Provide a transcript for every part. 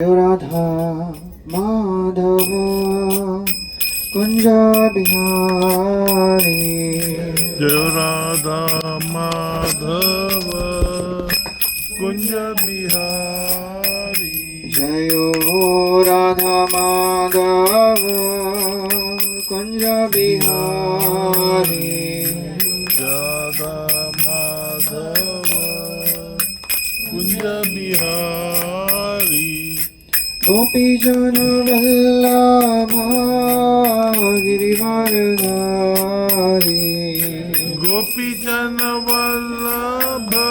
Radha Madhava Kunja Bihari Radha Madhava Kunja Bihari Jayo Radha Madhava Kunja Bihari Radha Madhava Kunja Bihari Gopi Jana Vallabha Girivaradhari Gopi Jana Vallabha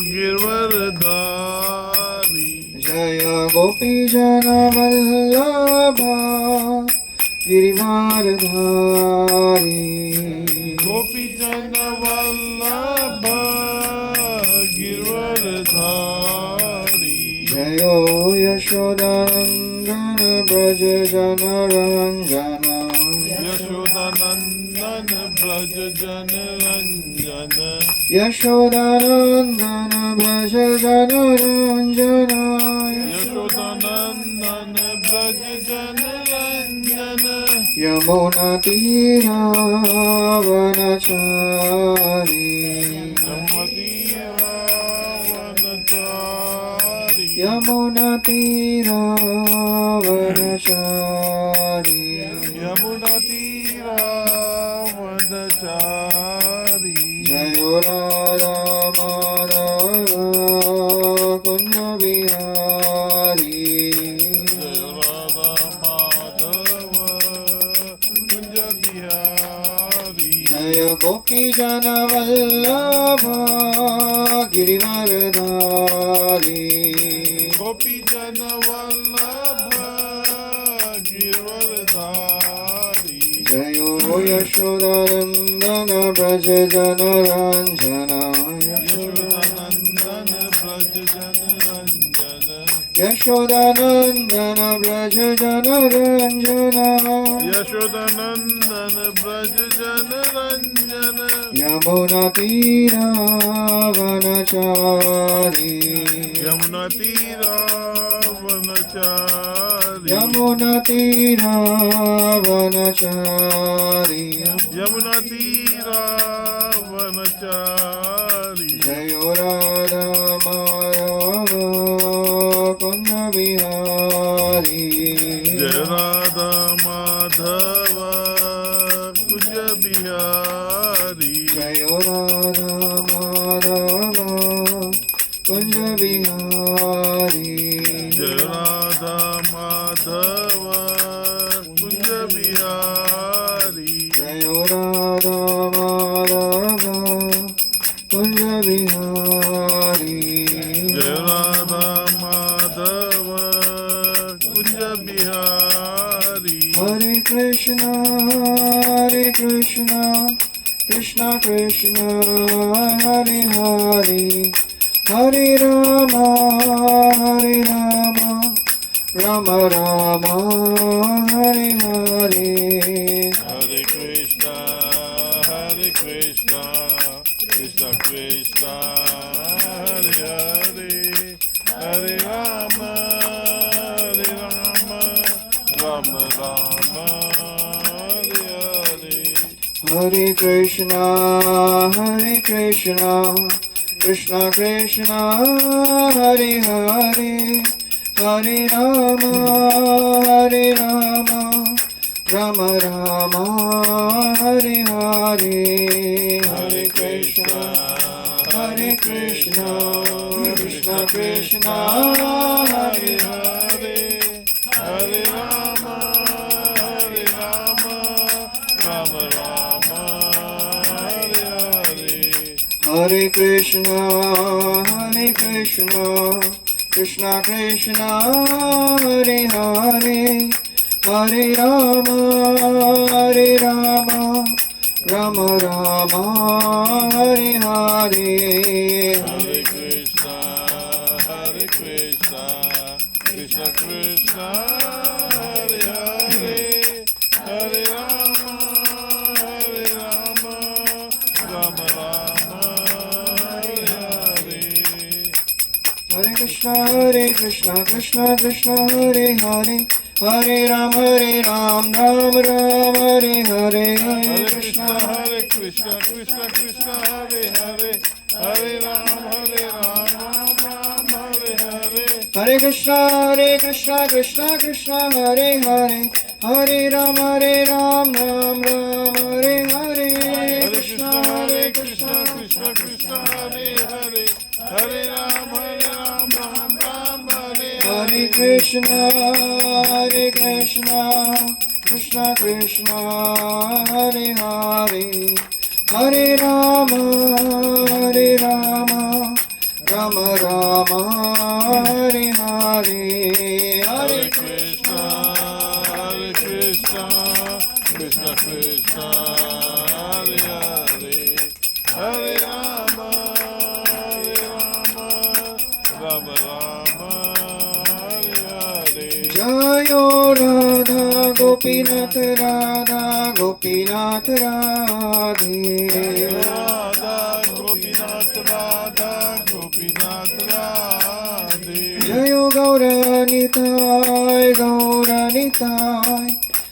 Girvardhari Jaya Gopi Jana Vallabha Girivaradhari Gopi Jana Vallabha Girvardhari Jayo Yashodanandana Braja Jana Ranjana Yashodanandana Braja Jana Ranjana Yashodanandana Braja Jana Ranjana Yashodanandana Braja Jana Ranjana Yamuna Tira Vanachari Yamuna Tira Vanachari Yamuna Tira Vanachari Jayo Radha Madhava Kunja Bihari Jayo Radha Madhava Kunja Bihari Jaya Gopi Jana Vallabha Girivaradhari Gopi Jana Vallabha Girvardhari Jayo Yashodanandana Braja Jana Ranjana Yashodanandana Braja Jana Ranjana Yashodanandana Braja Jana Ranjana Yashodanandana Braja Jana Ranjana Yamuna Tira Vanachari Yamuna Tira Vanachari Yamuna Tira Vanachari Yamuna Tira Vanachari Jayo Radha Madhava Kunja Bihari Jai Radha Madhava Kunja Bihari Jayo Radha Madhava Kunja Bihari Jai Radha Madhava Kunja Bihari Jayo Radha Madhava Kunja Bihari Jai Radha Madhava Kunja Bihari Hare Krishna Krishna Krishna Hare Hare Hare Rama Rama Rama Hare Hare Hare Krishna Krishna Krishna Hare Hare Hare Rama Rama Rama Hare Hare Hare Krishna Krishna Krishna Hare Hare Hare Rama Rama Rama Hare Hare Hare Krishna Krishna Krishna Hare Hare Hare Rama Rama Rama Hare Hare Hare Krishna Krishna Krishna Hare Hare Hare Rama Rama Rama Hare Hare Hare Krishna Krishna Krishna Hare Hare Hare Rama Rama Rama Hare Hare Hare Krishna Krishna Krishna Krishna Hare Hare Hare Ram Ram Ram Hare Hare Hare Krishna Krishna Krishna Hare Hare Hare Ram Ram Hare Hare Hare Krishna Krishna Krishna Hare Hare Hare Ram Ram Ram Hare Hare Hare Krishna Krishna Krishna Hare Hare Hare Ram Ram Hare Hare Krishna Krishna Krishna Hare Hare Hare Rama Rama Rama Hare Hare Hare Krishna Krishna Krishna Hare Hare Hare Rama Rama Hare Hare Jayo Radha Gopinath Radha Gopinath Radhe Radha Gopinath Radha Gopinath Radhe Jayo Gauranitai Gauranitai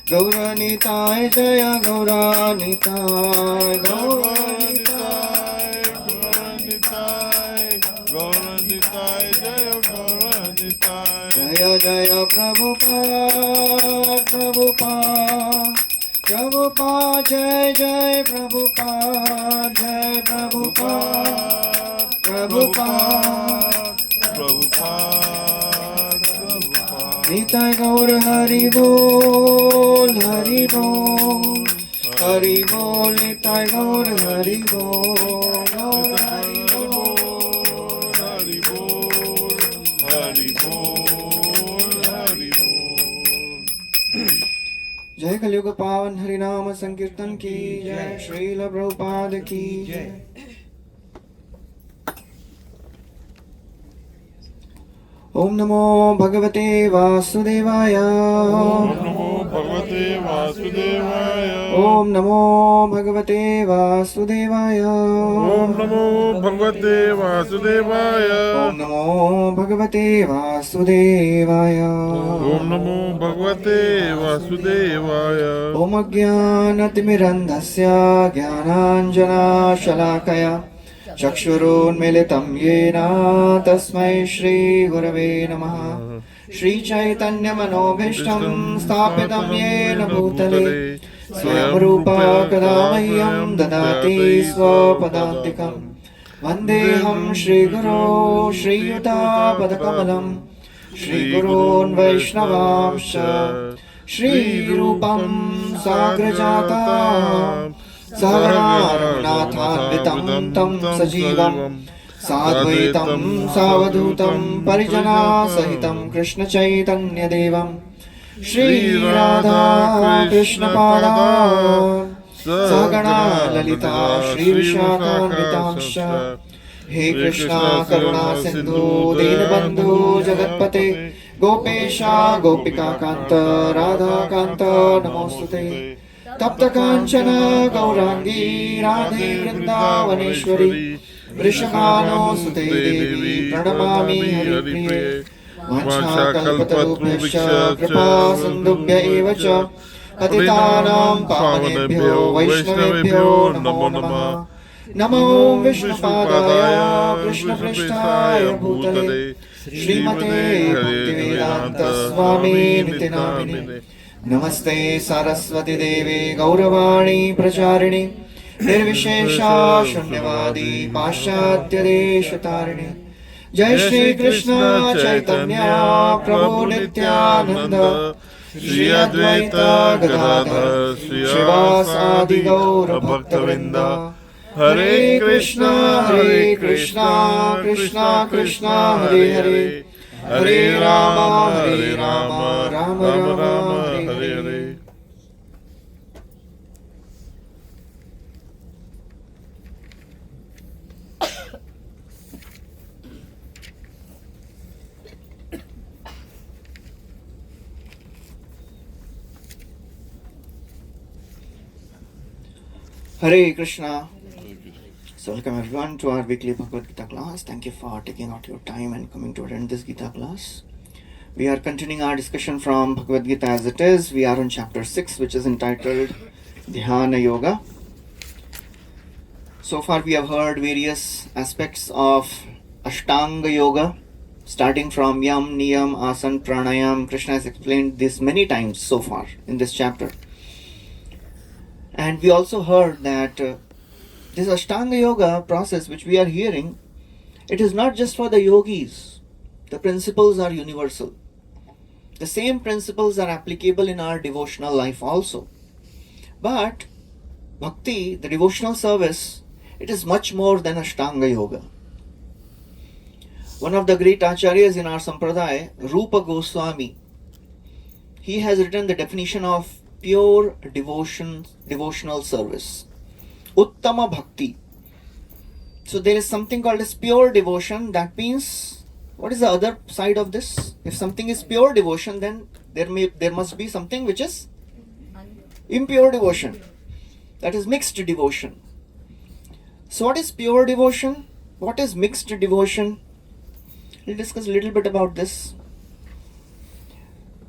Gauranitai Jaya Gauranitai Gauranitai Gauranitai Jaya Gauranitai Jaya Jaya Prabhupada Prabhupada Prabhupada Jai Jai Prabhupada Jai Prabhupada Prabhupada Nitai Gaur Hari Bol Hari Bol Hari Bol Nitai Gaur Hari Bol Gaur Hari Bol Hari Bol Hari Bol Hari Bol जय कलयुग पावन हरिनाम संकीर्तन की जय श्रील प्रभुपाद की जय ओम नमो भगवते वासुदेवाय Om Namo Bhagavate Vasudevaya ओम नमो भगवते वासुदेवाय Om Namo Bhagavate Vasudevaya ओम नमो भगवते वासुदेवाय Om Namo Bhagavate Vasudevaya ओम अज्ञानतिमिरन्धस्य ज्ञानाञ्जनशलाकया चक्षुरुन्मीलितं येन तस्मै श्रीगुरवे नमः श्रीचैतन्यमनोभीष्टं स्थापितं येन भूतले स्वयं रूपा कदा मह्यं ददाति स्वपदान्तिकं वन्देऽहं श्रीगुरो श्रीयुतापदकमलं श्रीगुरोन् वैष्णवांश्च श्रीरूपं साग्रजाता सहगणारघुनाथान्वितं तं सजीवं साद्वैतं सावधूतं परिजनासहितं कृष्णचैतन्यदेवं श्रीराधा कृष्णपादान् सहगणा ललिता श्रीविशाखान्वितांश्च हे कृष्णा करुणा सिन्धु दीनबन्धु जगत्पते गोपेशा गोपिकान्त राधाकान्त नमोऽस्तुते तप्त कांचन गौरांगी राधे वृंदावनेश्वरी वृषभानुसुते देवी प्रणमामि हरिप्रिये वाञ्छाकल्पतरुभ्यश्च कृपा सिन्धुभ्य एव च पतितानां पावनेभ्यो वैष्णवेभ्यो नमो नमः नमो विष्णुपादाय कृष्णपृष्ठाय भूतले श्रीमते भक्तिवेदान्त स्वामिनिति नामिने नमस्ते सरस्वती देवी गौरवाणी प्रचारिणी निर्विशेषा शून्यवादी पाश्चात्य देशतारिणी जय श्री कृष्ण चैतन्य प्रभु नित्यानंद श्री अद्वैत गदाधर श्रीवासादि गौर भक्तवृंद हरे Krishna Krishna Krishna Hare Hare Hare Ram Ram Ram Hare Hare Hare Krishna So welcome everyone to our weekly Bhagavad Gita class. Thank you for taking out your time and coming to attend this Gita class. We are continuing our discussion from Bhagavad Gita as it is. We are on chapter 6, which is entitled Dhyana Yoga. So far we have heard various aspects of Ashtanga Yoga, starting from Yam, Niyam, Asan, Pranayam. Krishna has explained this many times so far in this chapter. And we also heard that this Ashtanga Yoga process which we are hearing, it is not just for the yogis. The principles are universal. The same principles are applicable in our devotional life also. But Bhakti, the devotional service, it is much more than Ashtanga Yoga. One of the great acharyas in our sampradaya, Rupa Goswami, he has written the definition of pure devotional service. Uttama Bhakti. So there is something called as pure devotion. That means, what is the other side of this? If something is pure devotion, then there must be something which is impure devotion. That is mixed devotion. So what is pure devotion? What is mixed devotion? We'll discuss a little bit about this.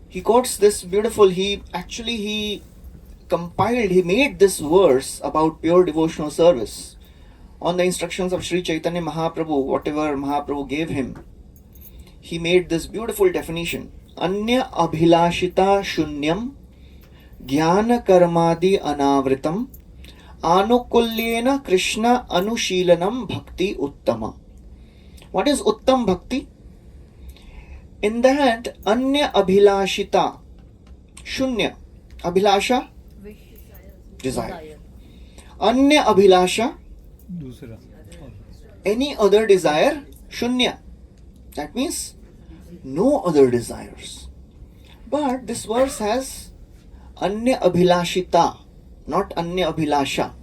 He quotes this beautiful, he made this verse about pure devotional service on the instructions of Sri Chaitanya Mahaprabhu, whatever Mahaprabhu gave him. He made this beautiful definition. Anya abhilashita shunyam jnana karmadi anavritam anukulyena krishna anushilanam bhakti uttama. What is uttam bhakti? In that anya abhilashita shunya, abhilasha, desire. Anya abhilasha, any other desire, shunya. That means no other desires. But this verse has anya abhilashita, not anya abhilasha.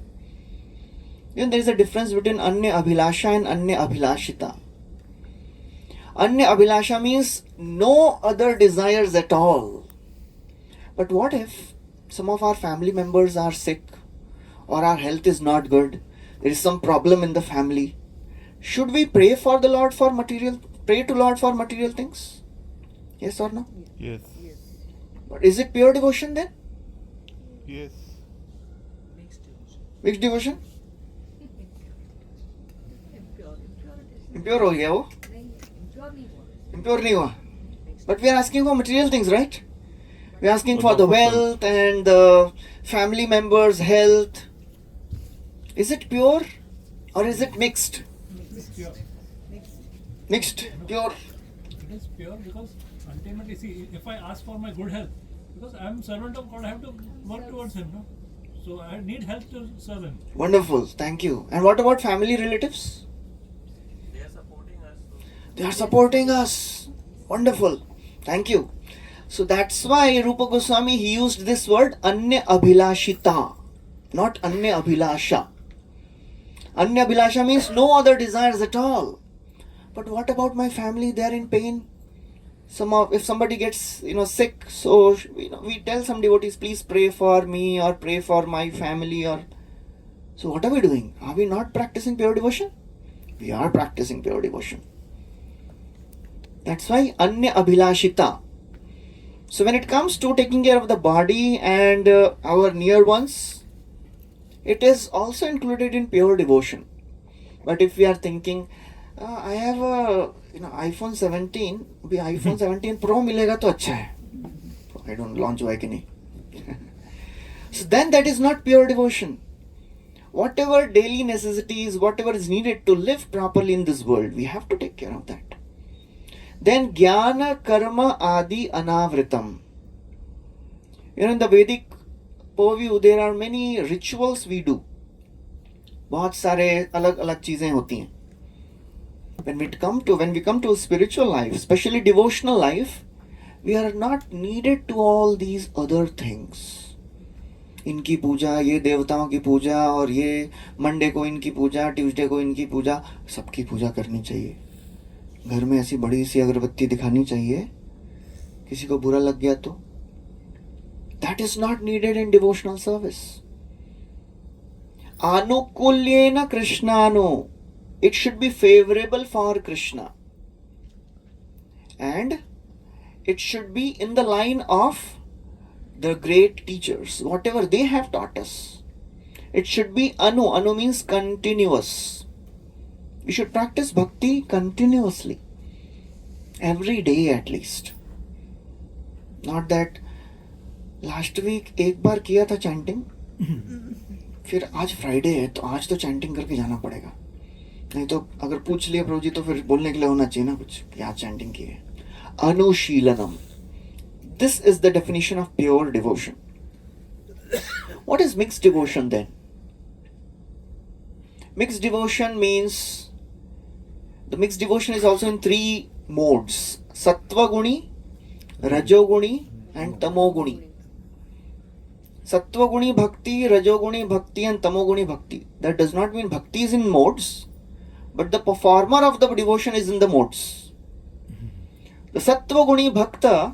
There is a difference between anya abhilasha and anya abhilashita. Anya abhilasha means no other desires at all. But what if some of our family members are sick or our health is not good? There is some problem in the family. Should we pray for the Lord for pray to Lord for material things? Yes or no? Yes. But is it pure devotion then? Yes. Mixed devotion? Impure ho gaya wo? Impure nahi hua. But we are asking for material things, right? We are asking for the wealth and the family members' health. Is it pure or is it mixed? Mixed, pure. It is pure because ultimately, see, if I ask for my good health, because I am servant of God, I have to work towards Him. No? So I need health to serve Him. Wonderful, thank you. And what about family relatives? They are supporting us. They are supporting us. Wonderful, thank you. So that's why Rupa Goswami, he used this word anya abhilashita, not anya abhilasha. Anya abhilasha means no other desires at all. But what about my family? They are in pain. If somebody gets sick, so we tell some devotees, please pray for me or pray for my family. So what are we doing? Are we not practicing pure devotion? We are practicing pure devotion. That's why anya abhilashita. So when it comes to taking care of the body and our near ones, it is also included in pure devotion. But if we are thinking, I have a iPhone 17, अभी iPhone 17 Pro मिलेगा तो अच्छा है. I don't launch हुआ है कि नहीं. So then that is not pure devotion. Whatever daily necessities, whatever is needed to live properly in this world, we have to take care of that. Then jnana karma adi anavritam. In the Vedic purview, there are many rituals we do. बहुत सारे अलग अलग चीजें होती हैं. When we come to spiritual life, especially devotional life, we are not needed to all these other things. इनकी पूजा, ये देवताओं की पूजा, और ये मंडे को इनकी पूजा, ट्यूसडे को इनकी पूजा, सबकी पूजा करनी चाहिए. घर में ऐसी बड़ी सी अगरबत्ती दिखानी चाहिए, किसी को बुरा लग गया तो. That is not needed in devotional service. Anukulyena Krishnano. It should be favorable for Krishna. And it should be in the line of the great teachers, whatever they have taught us. It should be anu. Anu means continuous. We should practice bhakti continuously. Every day at least. Not that last week एक बार किया था chanting, फिर आज Friday है तो आज तो chanting करके जाना पड़ेगा. नहीं तो अगर पूछ लिया प्रभु जी तो फिर बोलने के लिए होना चाहिए ना कुछ कि आज चैंटिंग की है. Anushīlanam. This is the definition of pure devotion. What is mixed devotion then? Mixed devotion means, the mixed devotion is also in three modes: Sattva Guni, Rajoguni and Tamoguni. Sattva Guni Bhakti, Rajoguni Bhakti and Tamoguni Bhakti. That does not mean Bhakti is in modes, but the performer of the devotion is in the modes. The Sattva Guni Bhakta,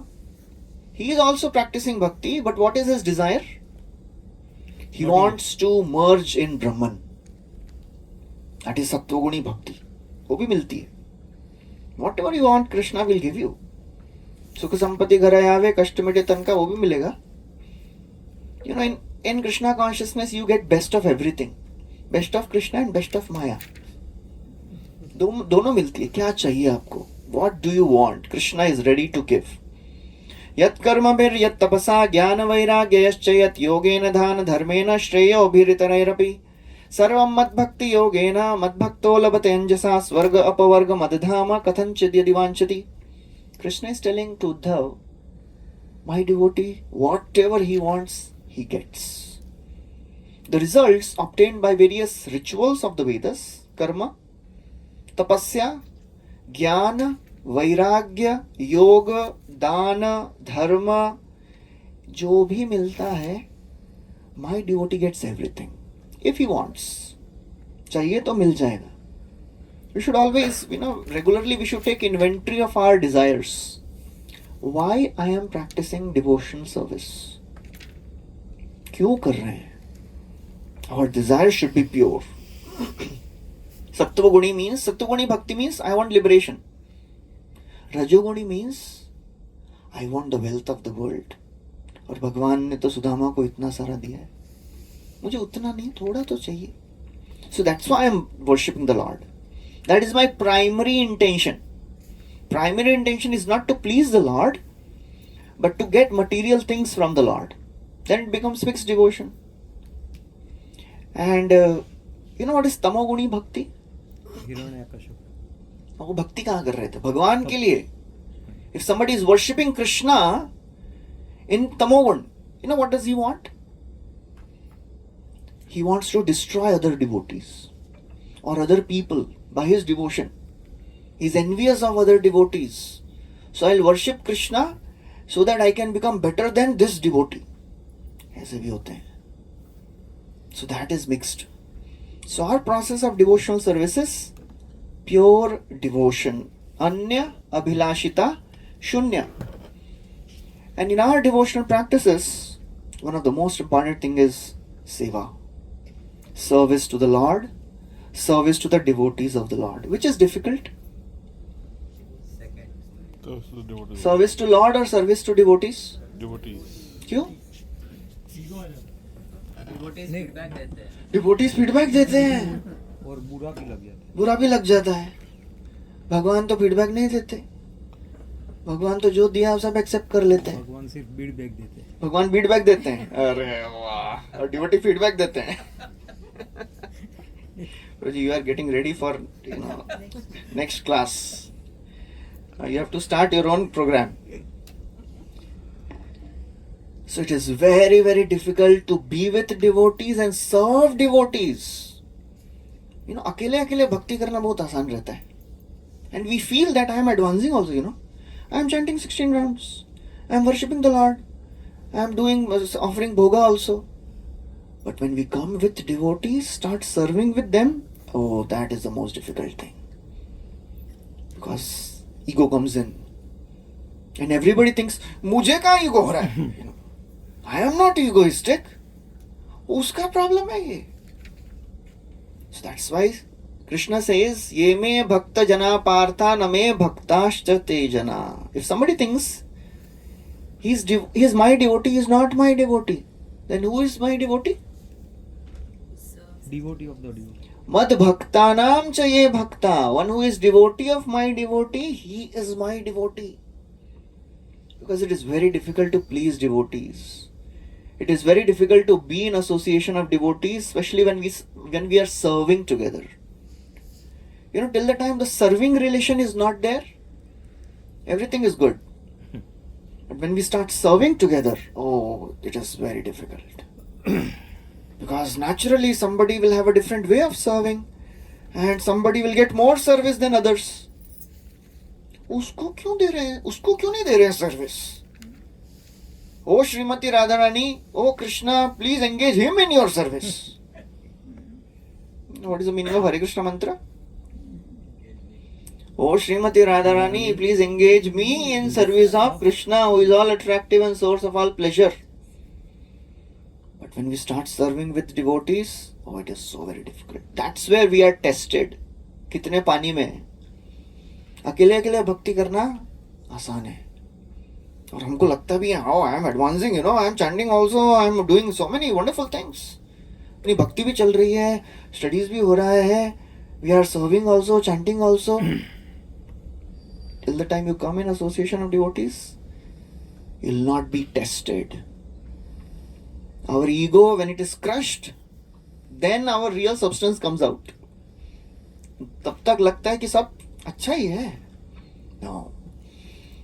he is also practicing Bhakti, but what is his desire? He wants to merge in Brahman. That is Sattva Guni Bhakti. वो भी मिलती है. Whatever you want, Krishna will give you. सुख संपत्ति घर आवे कष्ट मिटे तन का वो भी मिलेगा. You know, in Krishna consciousness you get best of everything. Best of Krishna and best of Maya. दोनों मिलती है. क्या चाहिए आपको? What do you want? Krishna is ready to give. यत् कर्मभिर् यत् तपसा ज्ञान वैराग्यश्च यत् योगेन दान धर्मेण श्रेयोभिरितरैरपि सर्वं मद्भक्ति योगेन मद्भक्तो लभते अंजसा स्वर्ग अपवर्ग मदधाम कथंचित् यदि वाञ्छति. Krishna is telling to Uddhav, my devotee, whatever he wants, he gets. The results obtained by various rituals of the Vedas, karma, tapasya, ज्ञान, वैराग्य, योग, दान, धर्म, जो भी मिलता है, my devotee gets everything. If he wants, चाहिए तो मिल जाएगा. We should always, regularly we should take inventory of our desires. Why I am practicing devotion service? क्यों कर रहे हैं? Our desires should be pure. Sattva Guni Bhakti means I want liberation. Rajoguni means I want the wealth of the world. और भगवान ने तो सुदामा को इतना सारा दिया है, मुझे उतना नहीं, थोड़ा तो चाहिए. So that's why I am worshipping the Lord. That is my primary intention. Primary intention is not to please the Lord, but to get material things from the Lord. Then it becomes mixed devotion. And you know what is Tamoguni Bhakti? वो भक्ति कहाँ कर रहे थे? भगवान के लिए. If somebody is worshipping Krishna in Tamogun, you know what does he want? He wants to destroy other devotees or other people by his devotion. He is envious of other devotees. So I'll worship Krishna so that I can become better than this devotee. ऐसे भी होते हैं. So that is mixed. So our process of devotional service is pure devotion. Anya abhilashita shunya. And in our devotional practices, one of the most important thing is seva. Service to the Lord, service to the devotees of the Lord. Which is difficult? Service to Lord or service to devotees? Devotees. क्यों? Devotees feedback देते हैं और बुरा भी लग जाता है. भगवान तो फीडबैक नहीं देते. भगवान तो जो दिया सब एक्सेप्ट कर लेते हैं. भगवान सिर्फ फीडबैक देते हैं. भगवान फीडबैक देते हैं. अरे वाह. और डिवोटी फीडबैक देते हैं. You are getting ready for next class. You have to start your own program. So it is very, very difficult to be with devotees and serve devotees. अकेले अकेले भक्ति करना बहुत आसान रहता है. And we feel that I am advancing also, I am chanting 16 rounds. I am worshipping the Lord. I am offering bhoga also. But when we come with devotees, start serving with them, oh, that is the most difficult thing. Because ego comes in. And everybody thinks, मुझे कहाँ ego हो रहा है? I am not egoistic. उसका problem है ये. So that's why Krishna says, Ye me bhakta jana partha na me bhaktascha te jana. If somebody thinks he is my devotee, he is not my devotee, then who is my devotee? Devotee of the devotee. Mad bhaktanam cha ye bhakta. One who is devotee of my devotee, he is my devotee. Because it is very difficult to please devotees. It is very difficult to be in association of devotees, especially when we are serving together. You know, till the time the serving relation is not there, everything is good. But when we start serving together, oh, it is very difficult. Because naturally somebody will have a different way of serving and somebody will get more service than others. उसको क्यों दे रहे हैं, उसको क्यों नहीं दे रहे हैं service? O Shrimati Radha Rani, O Krishna, please engage him in your service. What is the meaning of Hare Krishna mantra? Oh Srimati Radharani, please engage me in service of Krishna, who is all attractive and source of all pleasure. But when we start serving with devotees, oh, it is so very difficult. That's where we are tested. कितने पानी में है? अकेले अकेले भक्ति करना आसान है और हमको लगता भी है, oh, I am advancing, you know, I am chanting also, I am doing so many wonderful things. अपनी भक्ति भी चल रही है, स्टडीज भी हो रहा है, we are serving also, chanting also. Till the time you come in association of devotees, you will not be tested. Our ego, when it is crushed, then our real substance comes out. तब तक लगता है कि सब अच्छा ही है. No.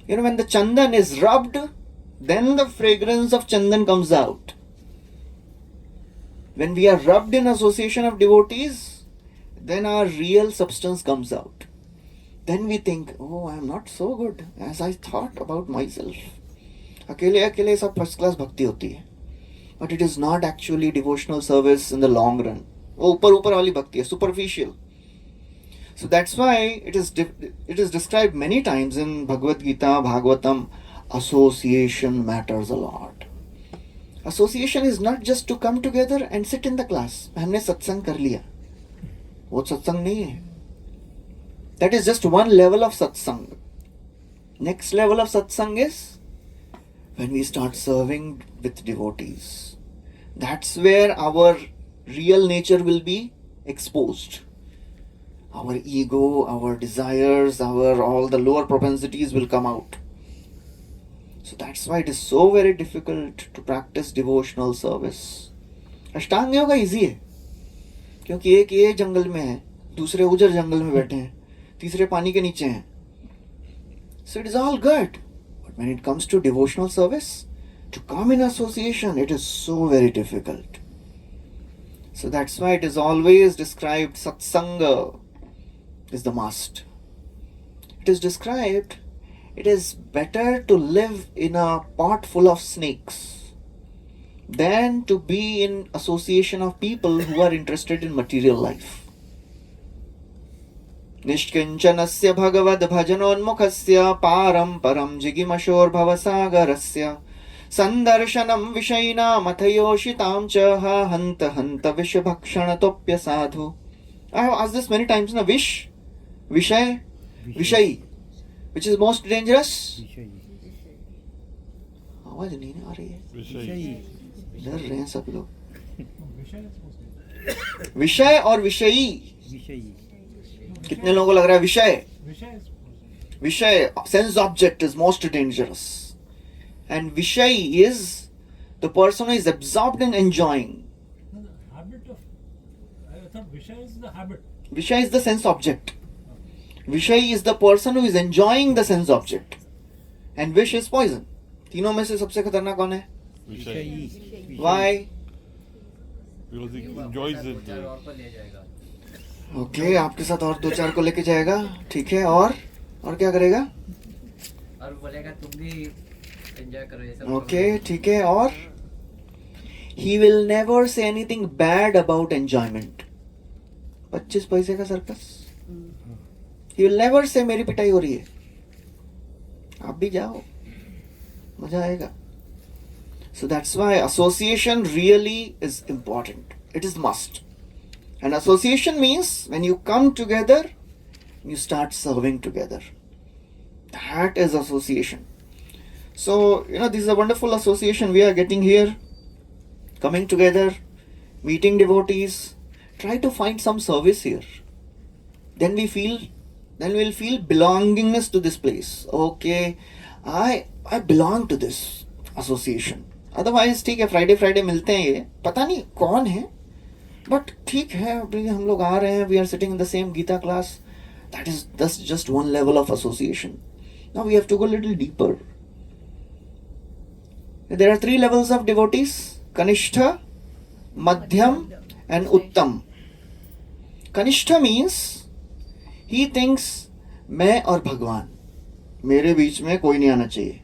You know, when the chandan is rubbed, then the fragrance of chandan comes out. When we are rubbed in association of devotees, then our real substance comes out. Then we think, oh, I am not so good as I thought about myself. अकेले अकेले सब first class भक्ति होती है. But it is not actually devotional service in the long run. वो ऊपर ऊपर वाली भक्ति है, superficial. So that's why it is described many times in Bhagwat Gita, Bhagwatam, association matters a lot. Association is not just to come together and sit in the class. हमने सत्संग कर लिया. वो सत्संग नहीं है. That is just one level of satsang. Next level of satsang is when we start serving with devotees. That's where our real nature will be exposed. Our ego, our desires, all the lower propensities will come out. So that's why it is so very difficult to practice devotional service. Ashtanga yoga easy है, क्योंकि एक ये जंगल में है, दूसरे उजर जंगल में बैठे हैं, तीसरे पानी के नीचे हैं. So it is all good. But when it comes to devotional service, to come in association, it is so very difficult. So that's why it is always described satsanga is the must. It is described, it is better to live in a pot full of snakes than to be in association of people who are interested in material life. निष्किञ्चनस्य Bhagavad भजनोन्मुखस्य पारं परं जिगिमशोर्भवसागरस्य सन्दर्शनं विषयिणामथ योषितां च हा हन्त हन्त विषभक्षणतोऽप्यसाधु. I have asked this many times. Na Vishay, Vishayi. Which is most dangerous? आवाज नहीं आ रही है. डर रहे हैं सब लोग. विषय और विषयी. कितने लोगों को लग रहा है विषय? विषय, sense object is most dangerous. And Vishay is the person who is absorbed in enjoying. No, the habit of, I thought Vishay is the habit. Vishay is the sense object. Vishay is the person who is enjoying the sense object. And Vish is poison. तीनों में से सबसे खतरनाक कौन है? Vishay. Why? Because he enjoys it. Okay, आपके साथ और दो चार को लेके जाएगा. ठीक है, और क्या करेगा? और बोलेगा तुम भी एंजॉय करो ये सब. Okay, ठीक है, और he will never say anything bad about enjoyment. 25 पैसे का circus. He will never say मेरी पिटाई हो रही है. आप भी जाओ, मजा आएगा. So that's why association really is important. It is must. And association means when you come together, you start serving together. That is association. So, this is a wonderful association we are getting here. Coming together, meeting devotees, try to find some service here. Then we'll feel belongingness to this place. Okay, I belong to this association. Otherwise, ठीक है, Friday मिलते हैं, ये पता नहीं कौन है, but ठीक है, अभी हम लोग आ रहे हैं, we are sitting in the same Gita class. That's just one level of association. Now we have to go a little deeper. There are 3 levels of devotees: Kanishtha, Madhyam, and Uttam. Kanishtha means he thinks मैं और भगवान, मेरे बीच में कोई नहीं आना चाहिए.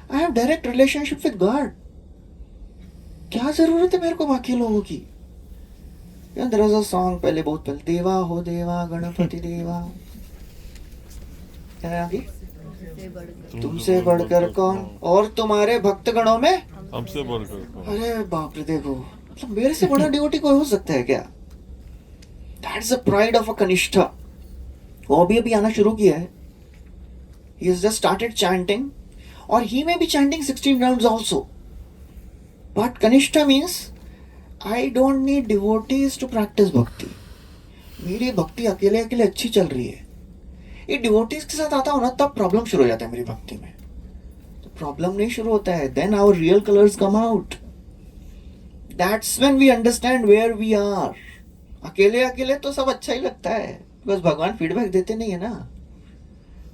I have direct relationship with God. क्या जरूरत है मेरे को बाकी लोगों की? There was a song बहुत पहले, देवा हो देवा गणपति देवा, तुमसे बढ़कर कौन, और तुम्हारे भक्त गणों में हमसे बढ़कर कौन. अरे बाप रे, देखो, मतलब मेरे से बड़ा डिवोटी कोई हो सकता है क्या? That's the pride of a Kanishta. वो अभी आना शुरू किया है. He has just started chanting, or he may be chanting 16 rounds also. But Kanishta means I don't need devotees to practice bhakti. मेरी भक्ति अकेले अच्छी चल रही है. ये डिवोटीज के साथ आता हूँ ना, तब प्रॉब्लम शुरू हो जाता है मेरी भक्ति में. तो प्रॉब्लम नहीं शुरू होता है. Then our real colors come out. That's when we understand where we are. अकेले तो सब अच्छा ही लगता है, बिकॉज भगवान फीडबैक देते नहीं है ना.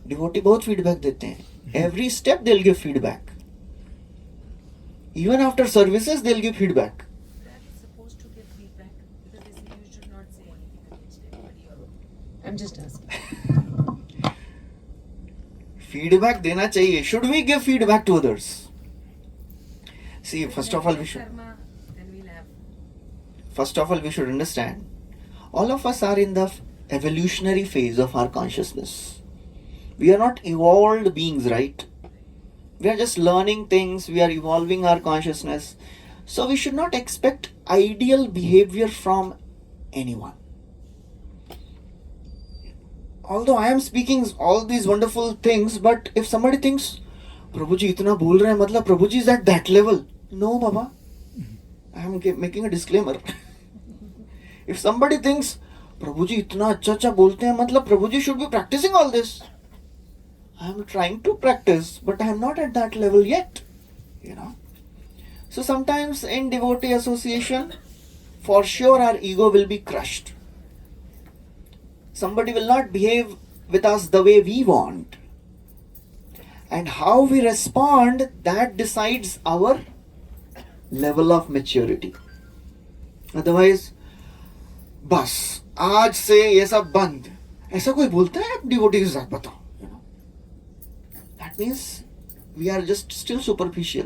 डिवोटी बहुत फीडबैक देते हैं. Every step they'll give feedback. Even after services they'll give feedback. Supposed to give feedback because they say you should not say anything against anybody. I'm just asking. Feedback देना चाहिए. Should we give feedback to others? See, first of all we should understand, all of us are in the evolutionary phase of our consciousness. We are not evolved beings, right? We are just learning things, we are evolving our consciousness. So we should not expect ideal behavior from anyone. Although I am speaking all these wonderful things, but if somebody thinks, Prabhuji itna bol rahe hain, matlab Prabhuji is at that level. No, Baba. I am making a disclaimer. If somebody thinks, Prabhuji itna अच्छा बोलते हैं, मतलब Prabhuji should be practicing all this. I am trying to practice, but I am not at that level yet. So sometimes in devotee association, for sure our ego will be crushed. Somebody will not behave with us the way we want. And how we respond, that decides our level of maturity. Otherwise, बस आज से ये सब बंद, ऐसा कोई बोलता है डिवोटी के साथ? बताओ. That means we are just still superficial.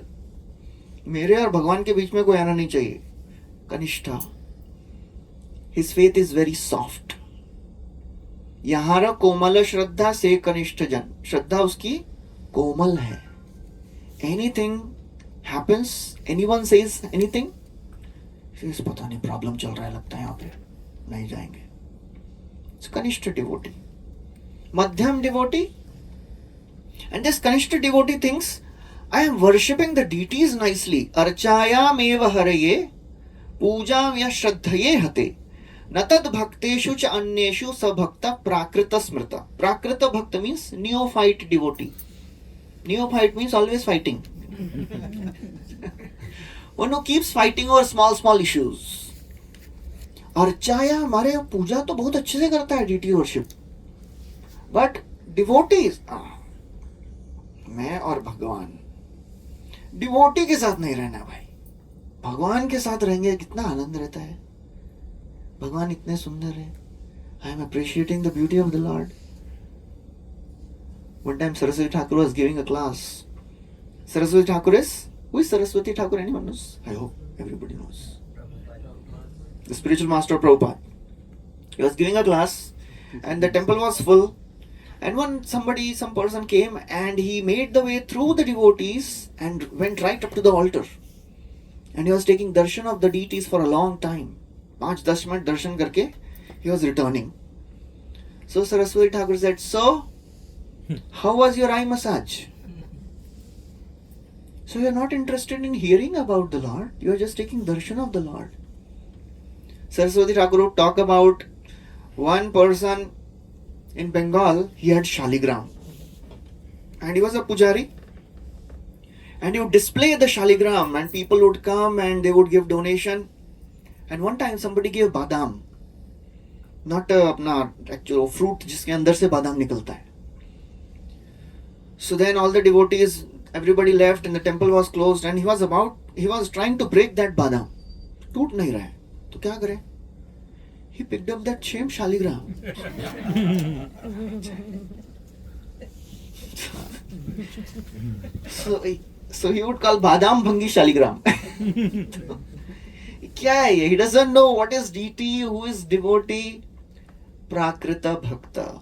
मेरे और भगवान के बीच में कोई आना नहीं चाहिए. कनिष्ठा, his faith is very soft. यहाँ कोमल श्रद्धा से कनिष्ठ जन, श्रद्धा उसकी कोमल है. Anything happens, anyone says anything, पता नहीं प्रॉब्लम चल रहा है लगता है यहाँ पे, नहीं जाएंगे. It's Kanishta devotee. Madhyam devotee, and this Kanishta devotee thinks, I am worshipping the deities nicely. Archayam eva haraye, pujam ya shraddhaye hate, natad bhakteshu cha anyeshu sabhakta prakrita smrita. Prakrita bhakta means neophyte devotee. Neophyte means always fighting. One who keeps fighting over small issues. अर्चाया हमारे पूजा तो बहुत अच्छे से करता है, deity worship, but devotees, मैं और भगवान, डिवोटी के साथ नहीं रहना भाई. भगवान के साथ रहेंगे कितना आनंद रहता है. भगवान इतने सुंदर है. I am appreciating the beauty of the Lord. One time Saraswati Thakur was giving a class. Saraswati Thakur is, who is Saraswati Thakur? Anyone knows? I hope everybody knows. The spiritual master of Prabhupada. He was giving a class and the temple was full, and some person came and he made the way through the devotees and went right up to the altar, and he was taking darshan of the deities for a long time. 5-10 minute दर्शन करके he was returning. So Saraswati Thakur said, so how was your eye massage? So you are not interested in hearing about the Lord, you are just taking darshan of the Lord. Saraswati Thakur would talk about one person in Bengal, he had shaligram and he was a pujari, and he would display the shaligram and people would come and they would give donation. And one time somebody gave badam, not अपना actual fruit जिसके अंदर से बादाम निकलता है. So then all the devotees, everybody left and the temple was closed, and he was trying to break that badam. टूट नहीं रहा है, तो क्या करे? He picked up that same shaligram. So he would call badam bhangi shaligram. क्या है ये? He doesn't know what is deity, who is devotee. Prakrita Bhakta.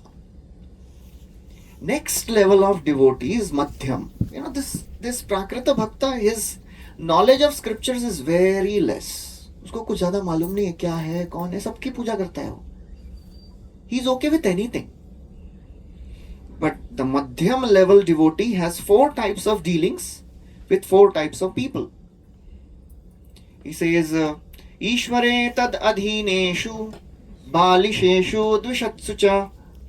Next level of devotee is Madhyam. You know, this Prakrita Bhakta, his knowledge of scriptures is very less. उसको कुछ ज्यादा मालूम नहीं है क्या है, कौन है, सबकी पूजा करता है वो. He is okay with anything. But the Madhyam level devotee has 4 types of dealings with 4 types of people. He says, Ishvare tad adhineshu बालिशेषु द्विषत्सु च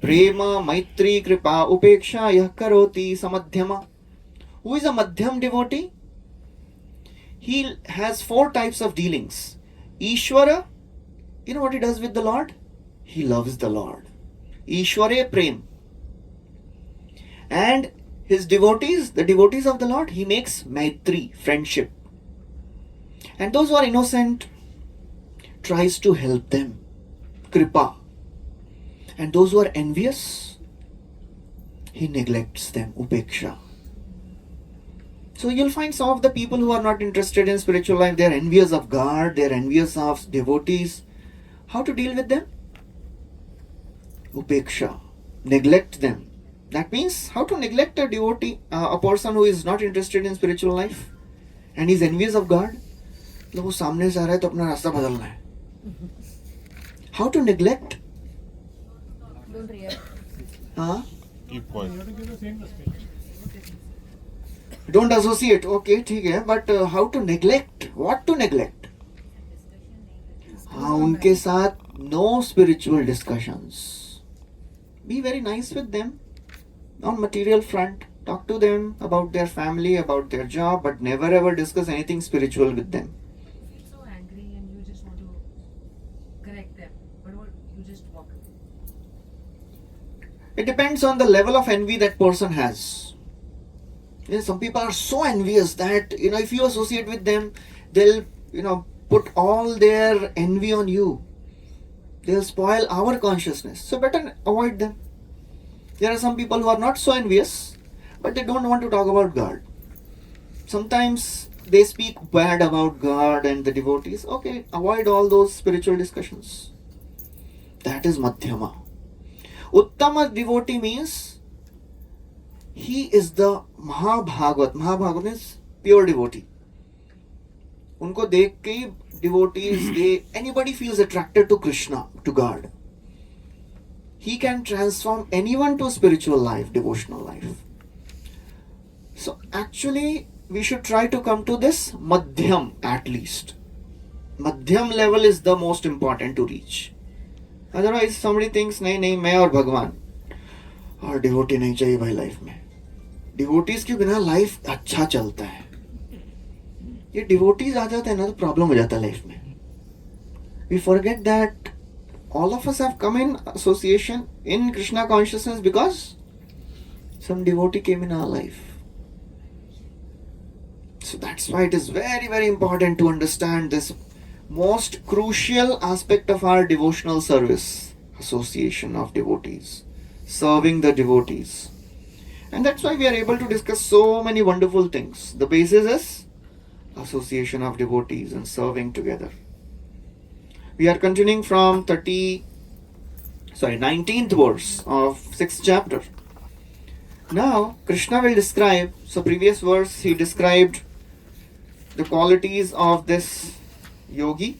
प्रेम मैत्री कृपा उपेक्षा यह करोति samadhyama. Who is a madhyam devotee? He has 4 types of dealings. Ishvara, you know what he does with the Lord? He loves the Lord. Ishvare prem. And his devotees, the devotees of the Lord, he makes maitri, friendship. And those who are innocent, tries to help them. Kripa. And those who are envious, he neglects them. Upeksha. So you'll find some of the people who are not interested in spiritual life, they are envious of God, they are envious of devotees. How to deal with them? Upeksha. Neglect them. That means how to neglect a devotee, a person who is not interested in spiritual life and is envious of God. तो वो सामने से आ रहा है तो अपना रास्ता बदलना है. How to neglect? Don't react. Keep quiet. You have to give the same respect. Don't associate. Okay, ठीक है. But how to neglect? What to neglect? हाँ, उनके साथ no spiritual discussions. Be very nice with them on material front. Talk to them about their family, about their job, but never ever discuss anything spiritual with them. You feel so angry and you just want to correct them, but what you just walk away. It depends on the level of envy that person has. Some people are so envious that, if you associate with them, they'll, put all their envy on you. They'll spoil our consciousness. So better avoid them. There are some people who are not so envious, but they don't want to talk about God. Sometimes they speak bad about God and the devotees. Okay, avoid all those spiritual discussions. That is Madhyama. Uttama devotee means he is the Bhagwat. Bhagwat is pure devotee. उनको देख के devotees, anybody feels attracted to Krishna, to God. He can transform anyone to spiritual life, devotional life. So actually, we should try to come to this Madhyam at least. Madhyam level is the most important to reach. Otherwise, somebody thinks, नहीं, मैं और भगवान और devotee नहीं चाहिए भाई life में. Devotees के बिना life अच्छा चलता है. ये devotees आ जाते हैं ना तो problem हो जाता है life में. We forget that all of us have come in association in Krishna consciousness because some devotee came in our life. So that's why it is very, very important to understand this most crucial aspect of our devotional service, association of devotees, serving the devotees. And that's why we are able to discuss so many wonderful things. The basis is association of devotees and serving together. We are continuing from 19th verse of 6th chapter. Now, Krishna will describe, so previous verse he described the qualities of this yogi.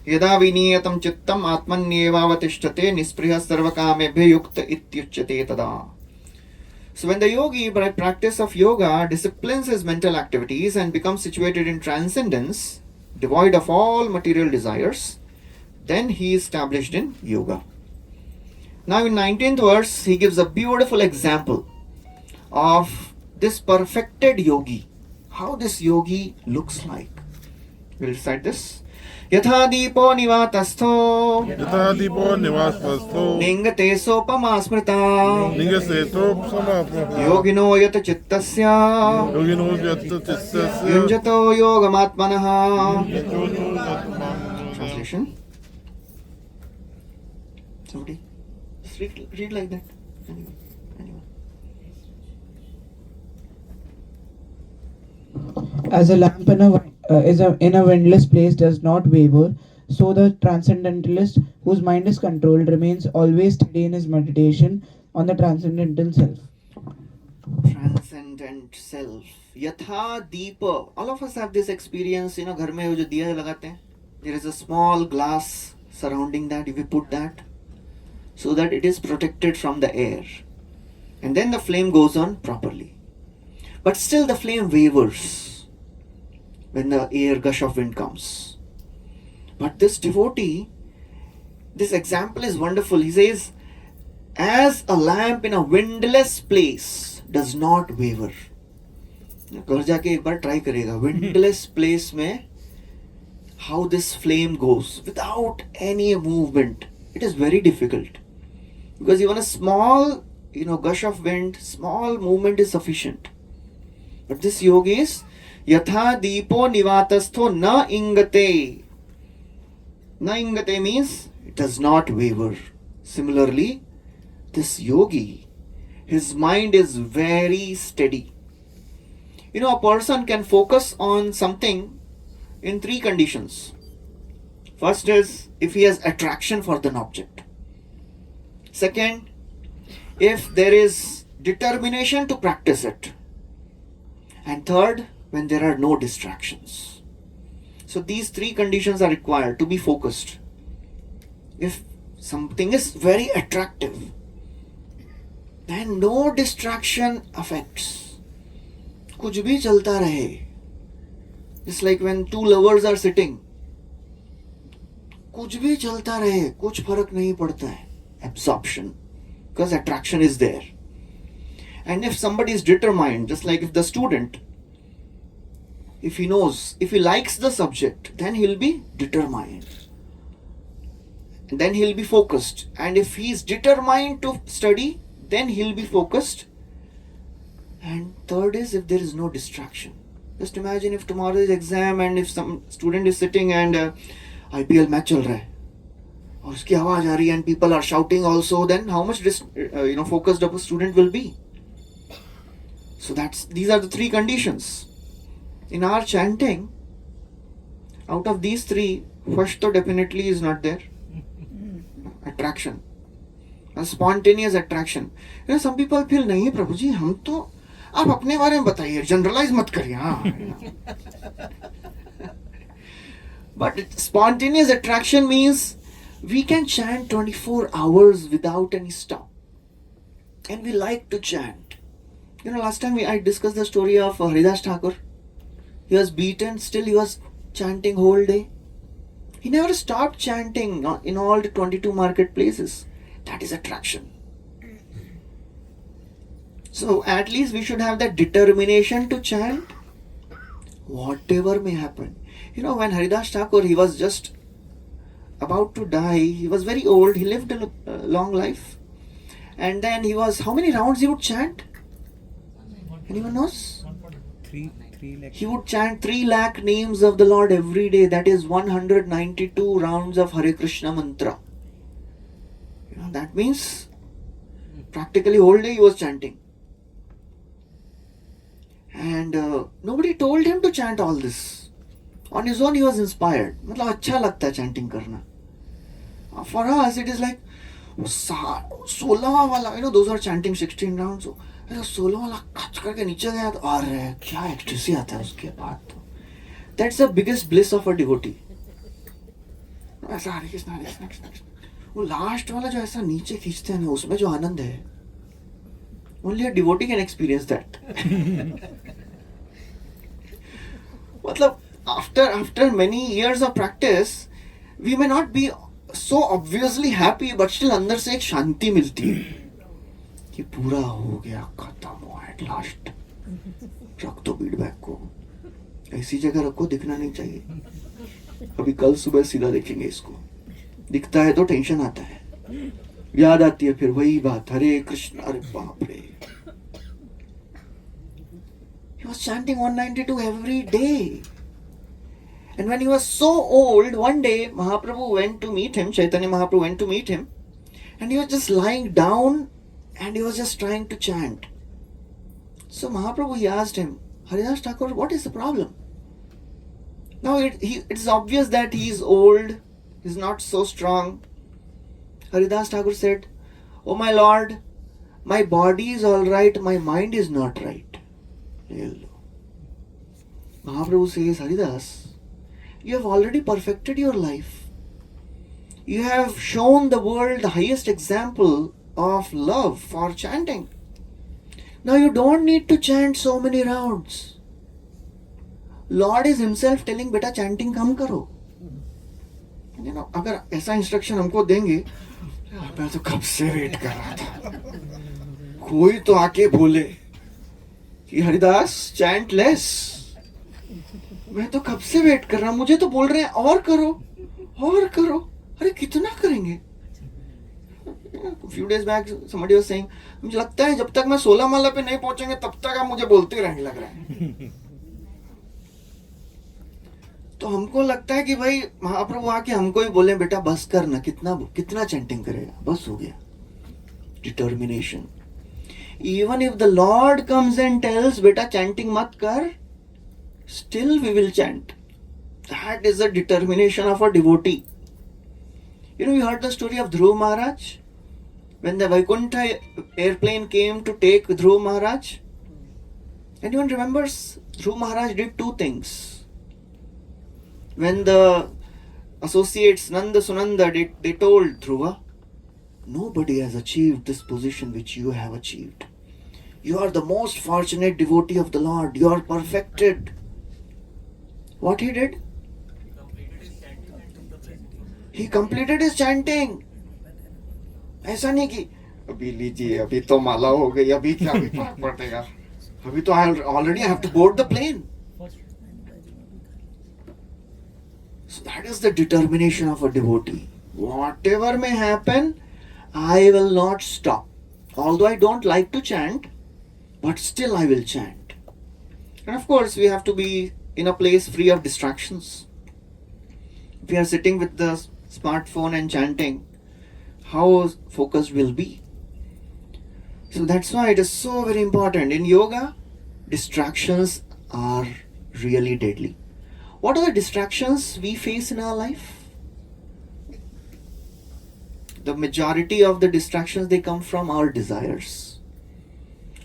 यदा विनीयतं चित्तम् आत्मन्येवावतिष्ठते निस्पृहः सर्वकामेभ्यः युक्त इत्युच्यते तदा. So when the yogi, by practice of yoga, disciplines his mental activities and becomes situated in transcendence, devoid of all material desires, then he is established in yoga. Now in 19th verse, he gives a beautiful example of this perfected yogi, how this yogi looks like. We'll recite this. Yatha deepo nivatastho यथा दीपो निवासस्थो ningate sopama smrita निगसेतोपसमाप्नः yogino yata chittasya योगिनो यत्तचित्तस्य yunjato yogamatmanaha. यतोऽयो यत्मानः. Translation. Somebody just read like that. Anyone. As a lamp in a windless place does not waver, so the transcendentalist, whose mind is controlled, remains always steady in his meditation on the transcendental self. Transcendent self. Yatha deepa. All of us have this experience, घर में वो जो दिया लगाते हैं. There is a small glass surrounding that. If we put that, so that it is protected from the air, and then the flame goes on properly. But still the flame wavers when the air gush of wind comes. But this devotee, this example is wonderful. He says, as a lamp in a windless place does not waver. घर जाके एक बार try करेगा windless place में how this flame goes without any movement. It is very difficult because even a small gush of wind, small movement is sufficient. But this yogi is yatha deepo nivatastho na ingate. Na ingate means it does not waver. Similarly, this yogi, his mind is very steady. A person can focus on something in three conditions. First is if he has attraction for an object. Second, if there is determination to practice it. And third, when there are no distractions. So these three conditions are required to be focused. If something is very attractive, then no distraction affects. कुछ भी चलता रहे. It's like when two lovers are sitting. कुछ भी चलता रहे, कुछ फर्क नहीं पड़ता है. Absorption, because attraction is there. And if somebody is determined, just like if the student, if he knows, if he likes the subject, then he'll be determined. And then he'll be focused. And if he is determined to study, then he'll be focused. And third is if there is no distraction. Just imagine if tomorrow is exam and if some student is sitting and IPL match चल रहा है और उसकी आवाज आ रही है and people are shouting also, then how much focused up a student will be. So these are the three conditions. In our chanting, out of these three, first though definitely is not there. Attraction. A spontaneous attraction. Some people feel, नहीं प्रभु जी हम तो आप अपने बारे में बताइए, generalise मत करिए. But spontaneous attraction means we can chant 24 hours without any stop. And we like to chant. Last time I discussed the story of Haridas Thakur. He was beaten, still he was chanting whole day. He never stopped chanting in all the 22 marketplaces. That is attraction. So at least we should have that determination to chant whatever may happen. When Haridas Thakur, he was just about to die. He was very old. He lived a long life. And then he was, how many rounds he would chant? Anyone knows? 3 lakh. He would chant 3 lakh names of the Lord every day. That is 192 rounds of Hare Krishna mantra. That means practically whole day he was chanting. And nobody told him to chant all this. On his own he was inspired. मतलब अच्छा लगता है chanting करना. For us it is like 16वां वाला, those are chanting 16 rounds. 16 वाला खच करके नीचे गया तो अरे क्या ecstasy आता है उसके बाद तो. That's the biggest bliss of a devotee. ऐसा हरे कृष्ण हरे कृष्ण कृष्ण कृष्ण। वो लास्ट वाला जो ऐसा नीचे खींचते हैं ना, उसमें जो आनंद है, only a devotee can experience that. मतलब after many years of practice we may not be so obviously happy, but still अंदर से एक शांति मिलती है कि पूरा हो गया, खत्म हुआ एट लास्ट। रख दो फीडबैक को, ऐसी जगह रखो दिखना नहीं चाहिए। अभी कल सुबह सीधा देखेंगे इसको, दिखता है तो टेंशन आता है, याद आती है फिर वही बात, हरे कृष्ण, अरे बाप रे। He was chanting 192 every day. And when he was so old, one day Mahaprabhu went to meet him, Chaitanya Mahaprabhu went to meet him, and he was just lying down and he was just trying to chant. So Mahaprabhu, he asked him, Haridas Thakur, what is the problem? Now it's obvious that he is old, he is not so strong. Haridas Thakur said, Oh my Lord, my body is all right, my mind is not right. Mahaprabhu says, Haridas, you have already perfected your life. You have shown the world the highest example of love for chanting. Now you don't need to chant so many rounds. Lord is himself telling, beta chanting kam karo. You know, अगर ऐसा instruction हमको देंगे, मैं तो कब से wait कर रहा था, कोई तो आके बोले कि हरिदास चैंट लेस। मैं तो कब से वेट कर रहा हूं, मुझे तो बोल रहे हैं और करो और करो। अरे कितना करेंगे? few days back somebody was saying, मुझे लगता है जब तक मैं 16 माला पे नहीं पहुंचेंगे तब तक आप मुझे बोलते रहेंगे लग रहा है। तो हमको लगता है कि भाई महाप्रभु आके हमको ही बोले, बेटा बस करना, कितना चैंटिंग करेगा, बस हो गया। Determination. Even if the Lord comes and tells, beta chanting mat kar, still we will chant. That is the determination of a devotee. You know, you heard the story of Dhruv Maharaj? When the Vaikuntha airplane came to take Dhruv Maharaj, anyone remembers? Dhruv Maharaj did two things. When the associates Nanda Sunanda they told Dhruva, nobody has achieved this position which you have achieved. You are the most fortunate devotee of the Lord. You are perfected. What he did? He completed his chanting. ऐसा नहीं कि अभी लीजिए, अभी तो माला हो गई, अभी क्या भी फर्क पड़ेगा, अभी तो I already have to board the plane. So that is the determination of a devotee. Whatever may happen, I will not stop. Although I don't like to chant, but still I will chant. And of course, we have to be in a place free of distractions. If we are sitting with the smartphone and chanting, how focused will be? So that's why it is so very important. In yoga, distractions are really deadly. What are the distractions we face in our life? The majority of the distractions, they come from our desires.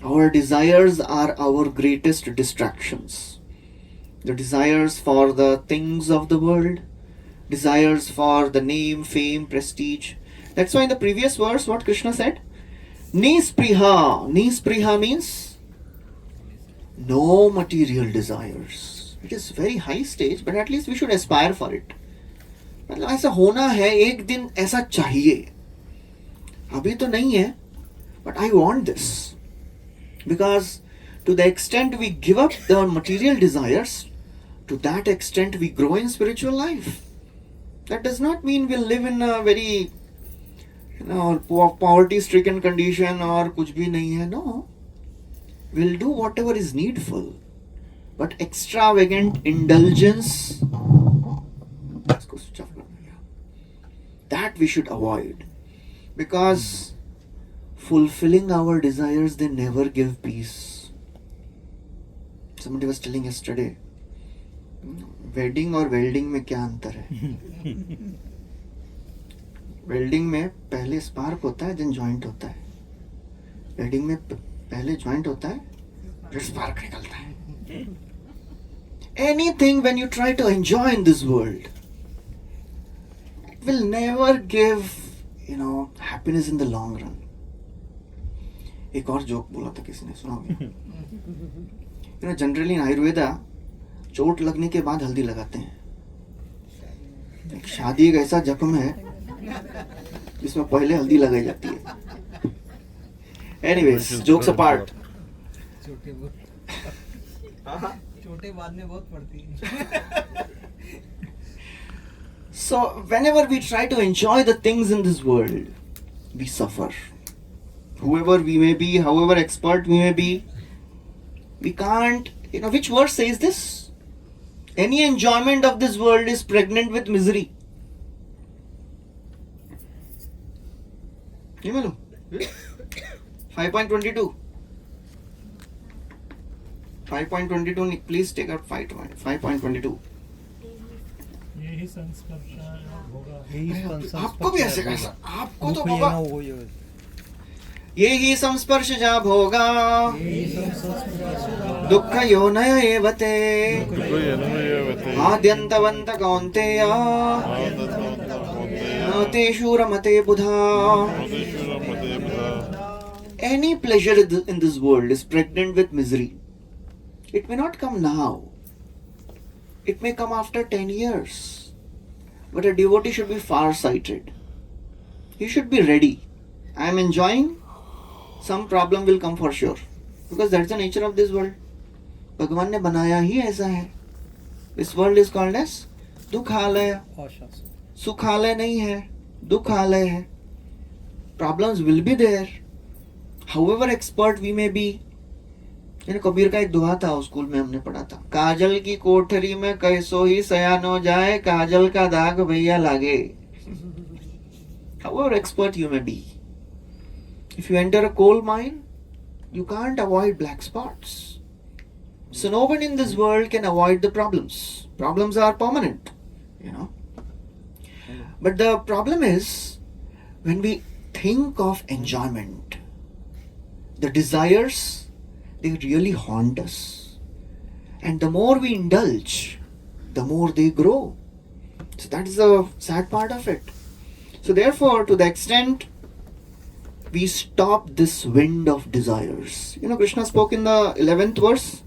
Our desires are our greatest distractions. The desires for the things of the world, desires for the name, fame, prestige. That's why in the previous verse, what Krishna said? Nispriha. Nispriha means no material desires. It is very high stage, but at least we should aspire for it. मतलब ऐसा होना है, एक दिन ऐसा चाहिए, अभी तो नहीं है, but I want this. Because to the extent we give up the material desires, to that extent we grow in spiritual life. That does not mean we'll live in a very poverty-stricken condition or कुछ भी नहीं है. No, we'll do whatever is needful, but extravagant indulgence, that we should avoid, because fulfilling our desires, they never give peace. Somebody was telling yesterday, wedding और welding में क्या अंतर है? Welding में पहले स्पार्क होता है, देन जॉइंट होता है. वेडिंग में पहले जॉइंट होता है, फिर स्पार्क निकलता है. Anything when you try to enjoy in this world, it will never give, happiness in the long run. एक और जोक बोला था किसी ने, सुना? जनरली इन आयुर्वेदा चोट लगने के बाद हल्दी लगाते हैं. एक शादी एक ऐसा जख्म है जिसमें पहले हल्दी लगाई जाती है. Anyways, jokes apart. छोटे बाद में बहुत पड़ती है. So whenever we try to enjoy the things in this world, we suffer. Whoever we may be, however expert we may be, we can't, which verse says this? Any enjoyment of this world is pregnant with misery. नहीं मालूम? 5.22. 5.22, please take out 5.22. यही संस्पर्श होगा. आपको भी ऐसे कैसा? आपको तो बाबा ये ही संस्पर्श जा भोगा दुख योनय एवते आद्यन्तवन्त कौन्तेय न तेषु रमते बुधा. Any pleasure in this world is pregnant with misery. It may not come now. It may come after 10 years. But a devotee should be far-sighted. He should be ready. I am enjoying. Some problem will come for sure. Because that's the nature of this world. भगवान ने बनाया ही ऐसा है. This world is called as दुखालय. सुखालय नहीं है, दुखालय है. Problems will be there. However expert we may be. Kabir का एक दोहा था, स्कूल में हमने पढ़ा था. काजल की कोठरी में कैसो ही सयान हो जाए, काजल का दाग भैया लागे. However expert you may be, if you enter a coal mine, you can't avoid black spots. So no one in this world can avoid the problems. Problems are permanent, But the problem is when we think of enjoyment, the desires, they really haunt us. And the more we indulge, the more they grow. So that is the sad part of it. So therefore, to the extent we stop this wind of desires. Krishna spoke in the 11th verse.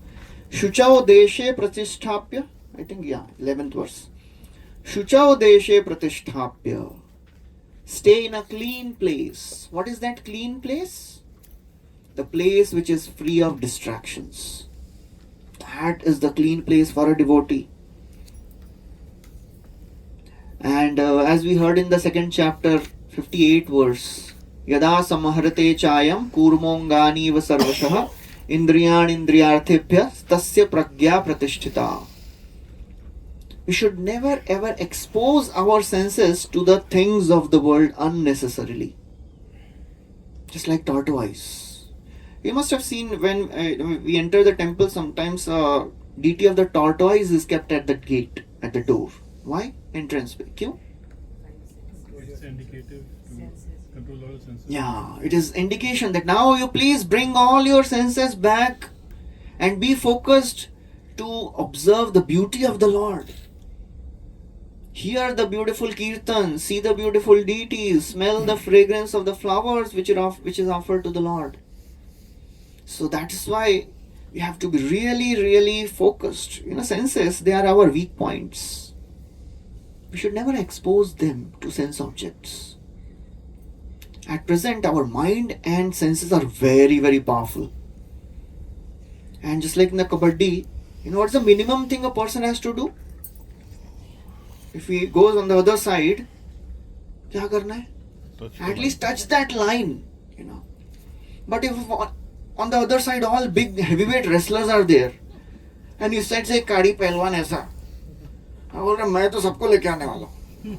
Shuchao deshe pratisthapya. 11th verse. Shuchao deshe pratisthapya. Stay in a clean place. What is that clean place? The place which is free of distractions. That is the clean place for a devotee. And as we heard in the second chapter, 58 verse, Yada samahrate chayam kurmongani va sarvashah indriyan indriyarthebhya tasya pragya pratisthita. We should never ever expose our senses to the things of the world unnecessarily. Just like tortoise. You must have seen when we enter the temple, sometimes deity of the tortoise is kept at the gate, at the door. Why? Entrance way. Kyun? It's indicative to control all senses. Yeah, it is indication that now you please bring all your senses back and be focused to observe the beauty of the Lord. Hear the beautiful kirtan, see the beautiful deities, smell the fragrance of the flowers which is offered to the Lord. So that is why we have to be really, really focused. Senses, they are our weak points. We should never expose them to sense objects. At present, our mind and senses are very, very powerful. And just like in the kabaddi, what's the minimum thing a person has to do? If he goes on the other side, क्या करना है? At least touch that line, But if on the other side all big heavyweight wrestlers are there, and you said say kadi पहलवान ऐसा, बोल रहा मैं तो सबको लेके आने वाला हूँ.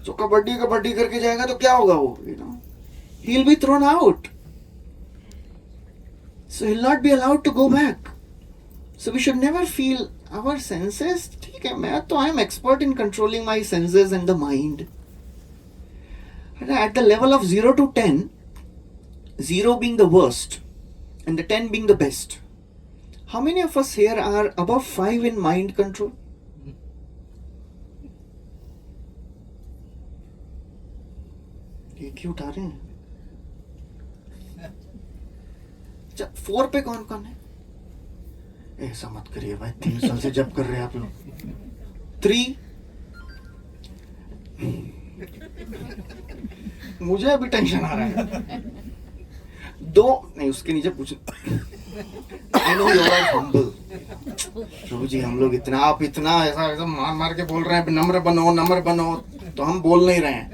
So कबड्डी करके जाएगा तो क्या होगा वो? He'll be thrown out. So he'll not be allowed to go back. So we should never feel our senses. ठीक है, मैं तो I am expert in controlling my senses and the mind. And at the level of 0 to 10, 0 being the worst and the 10 being the best. How many of us here are above 5 in mind control? क्यों उठा रहे हैं? अच्छा 4 पे कौन कौन है? ऐसा मत करिए भाई, 3 साल से जब कर रहे हैं आप लोग. 3 मुझे अभी टेंशन आ रहा है. 2 नहीं, उसके नीचे पूछ. I know you are humble. प्रभु जी हम लोग इतना, आप इतना ऐसा एकदम मार मार के बोल रहे हैं नम्र बनो, तो हम बोल नहीं रहे हैं.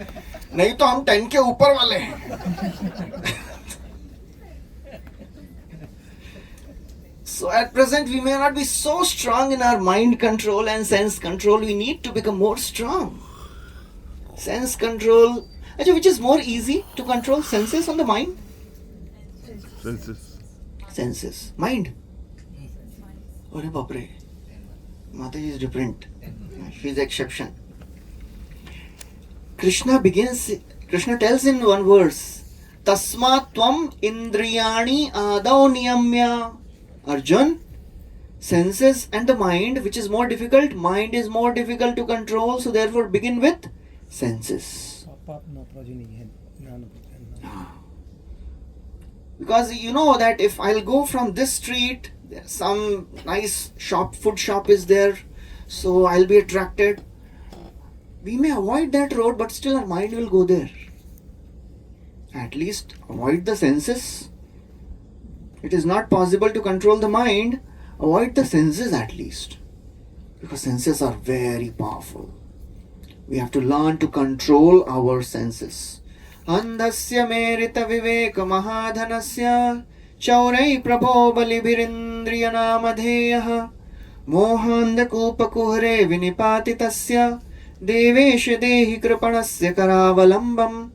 नहीं तो हम 10 के ऊपर वाले हैं. So at present we may not be so strong in our mind control and sense control. We need to become more strong. Sense control. Actually, which is more easy to control, senses on the mind? Senses. Senses. Mind. अरे बाप रे, Mata is different. She is exception. Krishna tells in one verse, Tasmat tvam indriyani adau niyamya. Arjun, senses and the mind, which is more difficult? Mind is more difficult to control, so therefore begin with senses. Because you know that if I'll go from this street, some nice food shop is there, so I'll be attracted. We may avoid that road, but still our mind will go there. At least avoid the senses. It is not possible to control the mind. Avoid the senses at least. Because senses are very powerful. We have to learn to control our senses. Andhasya merita viveka mahadhanasya chaurai prabho balibhirindriya namadheyah mohanda kupakuhare vinipatitasya devesha dehi kripanasya karavalambam.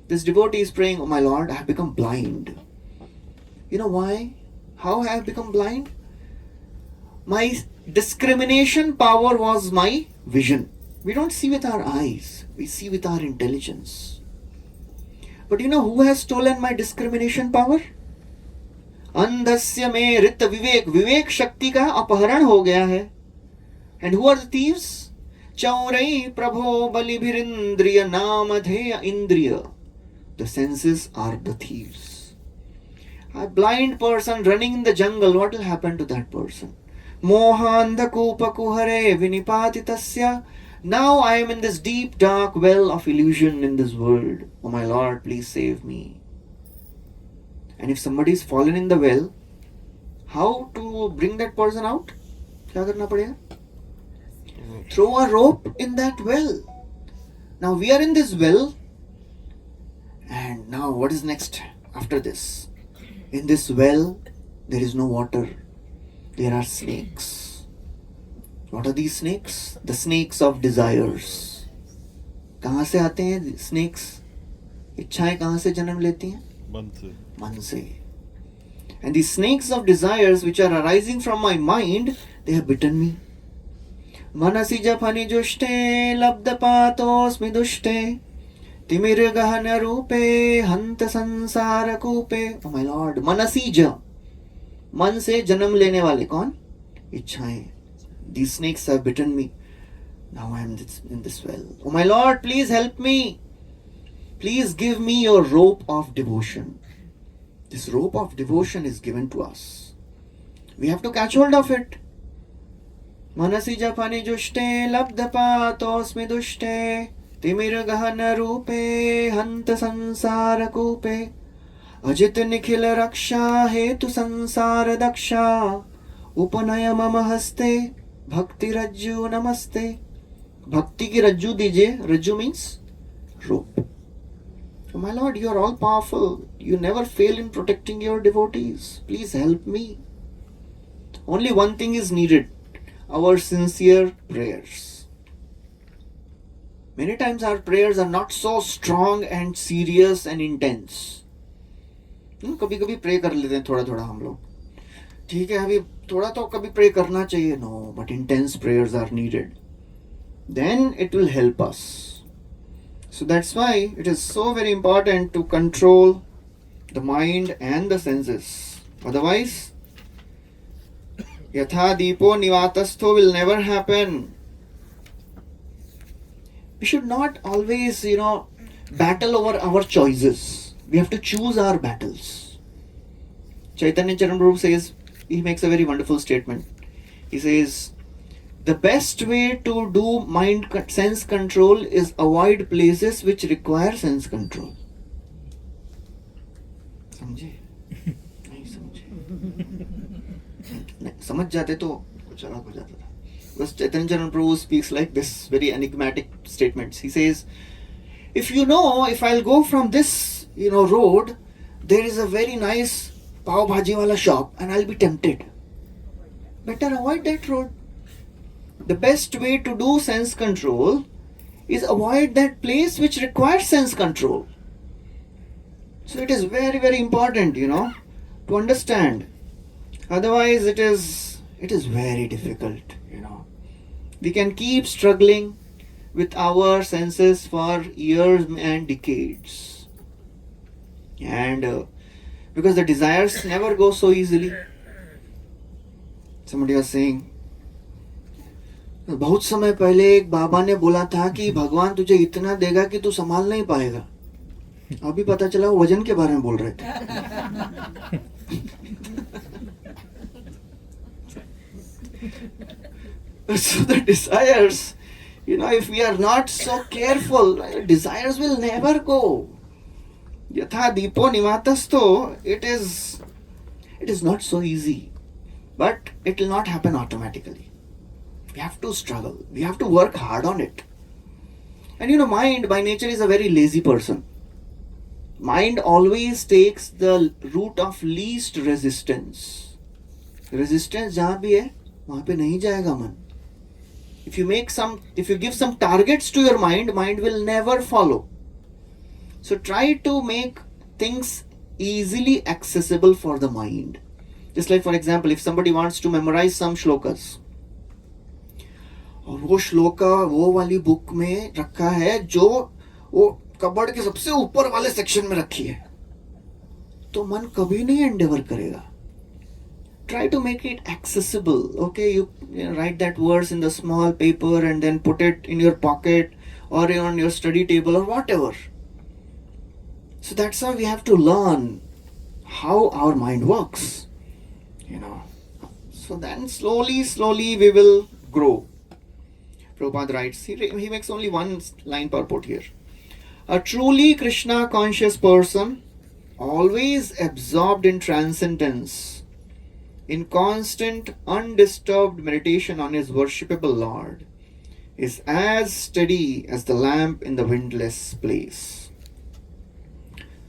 This devotee is praying, oh my Lord, I have become blind. You know why? How I have become blind? My discrimination power was my vision. We don't see with our eyes, we see with our intelligence. But you know who has stolen my discrimination power? Andhasya me rit vivek. Vivek shakti ka अपहरण हो गया है. And who are the thieves? Chaurai prabho balibhirindriya namadheya indriya. The senses are the thieves. A blind person running in the jungle, what will happen to that person? Mohanda kupa kuhare vinipatitasya. Now I am in this deep dark well of illusion in this world. Oh my Lord, please save me. And if somebody is fallen in the well, how to bring that person out? क्या करना पड़ेगा? Throw a rope in that well. Now we are in this well. And now what is next after this? In this well, there is no water. There are snakes. What are these snakes? The snakes of desires. कहाँ से आते हैं snakes? इच्छाएं कहाँ से जन्म लेती हैं? मन से. And these snakes of desires which are arising from my mind, they have bitten me. मनसि जपनि जुष्टे लब्धपातोऽस्मि दुष्टे तिमिर गहन रूपे हंत संसार कूपे. Oh my Lord, मनसि ज, मन से जन्म लेने वाले कौन? इच्छाएं. These snakes have bitten me. Now I am in this well. Oh my Lord, please help me. Please give me your rope of devotion. This rope of devotion is given to us. We have to catch hold of it. Manasi japani jushte labdapatosmi dushte timir gahana rupe hanta sansara kupe ajit nikhil raksha hetu sansara daksha upanaya mama haste Bhakti Rajju Namaste. Bhakti ki Rajju dijiye. Rajju means rope. Oh my Lord, you are all powerful. You never fail in protecting your devotees. Please help me. Only one thing is needed. Our sincere prayers. Many times our prayers are not so strong and serious and intense. कभी कभी pray कर लेते हैं थोड़ा थोड़ा हम लोग. ठीक है अभी थोड़ा तो कभी प्रे करना चाहिए. No, but intense prayers are needed. Then it will help us. So that's why it is so very important to control the mind and the senses. Otherwise, yatha deepo nivatastho will never happen. We should not always, battle over our choices. We have to choose our battles. Chaitanya Charaprabhu says, he makes a very wonderful statement. He says, the best way to do sense control is avoid places which require sense control. समझे? नहीं समझे? समझ जाते तो कुछ अलग हो जाता था. Because Chaitanya Charaprabhu speaks like this, very enigmatic statements. He says, if you know, if I'll go from this, road, there is a very nice pav bhaji wala shop and I'll be tempted. Better avoid that road. The best way to do sense control is avoid that place which requires sense control. So it is very, very important, to understand. Otherwise it is very difficult, We can keep struggling with our senses for years and decades. And because the desires never go so easily. Somebody was saying, बहुत समय पहले एक बाबा ने बोला था कि भगवान तुझे इतना देगा कि तू संभाल नहीं पाएगा. अभी पता चला वो वजन के बारे में बोल रहे थे. So the desires, if we are not so careful, desires will never go. Yatha deepo nimatasto, it is not so easy. But it will not happen automatically. We have to struggle. We have to work hard on it. And mind by nature is a very lazy person. Mind always takes the route of least resistance. Resistance जहाँ भी है, वहाँ पे नहीं जाएगा मन. If you give some targets to your mind will never follow. So try to make things easily accessible for the mind. Just like, for example, if somebody wants to memorize some shlokas, और वो श्लोका वो वाली book में रखा है जो वो cupboard के सबसे ऊपर वाले सेक्शन में रखी है, तो मन कभी नहीं एंडेवर करेगा. Try to make it accessible. Okay, you write that verse in the small paper and then put it in your pocket or on your study table or whatever. So that's how we have to learn how our mind works. So then slowly we will grow. Prabhupada writes, he makes only one line purport here. A truly Krishna conscious person, always absorbed in transcendence, in constant undisturbed meditation on his worshipable Lord, is as steady as the lamp in the windless place.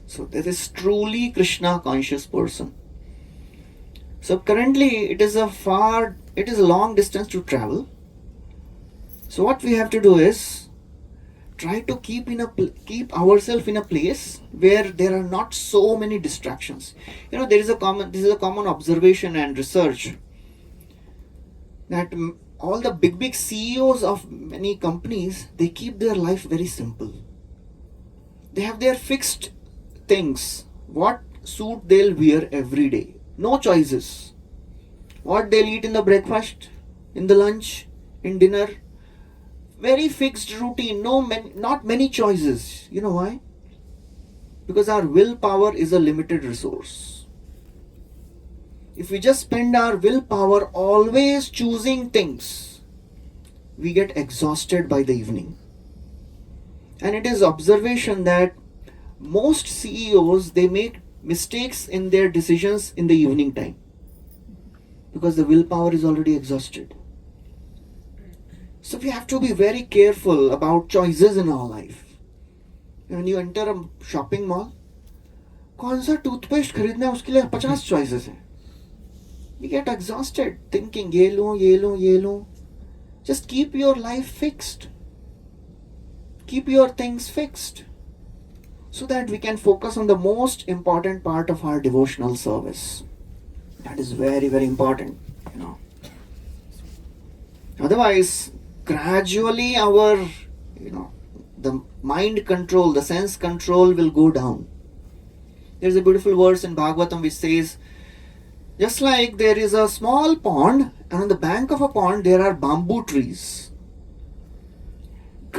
So that is truly Krishna conscious person. So currently it is a long distance to travel. So what we have to do is try to keep ourselves in a place where there are not so many distractions. This is a common observation and research that all the big CEOs of many companies, they keep their life very simple. They have their fixed things, what suit they'll wear every day. No choices. What they'll eat in the breakfast, in the lunch, in dinner. Very fixed routine, not many choices. You know why? Because our willpower is a limited resource. If we just spend our willpower always choosing things, we get exhausted by the evening. And it is observation that most CEOs, they make mistakes in their decisions in the evening time because the willpower is already exhausted. So we have to be very careful about choices in our life. When you enter a shopping mall, कौन सा toothpaste खरीदना है उसके लिए 50 choices हैं. We get exhausted thinking ये लूं. Just keep your life fixed. Keep your things fixed so that we can focus on the most important part of our devotional service. That is very, very important, Otherwise, gradually our, the mind control, the sense control will go down. There's a beautiful verse in Bhagwatam which says, just like there is a small pond and on the bank of a pond there are bamboo trees.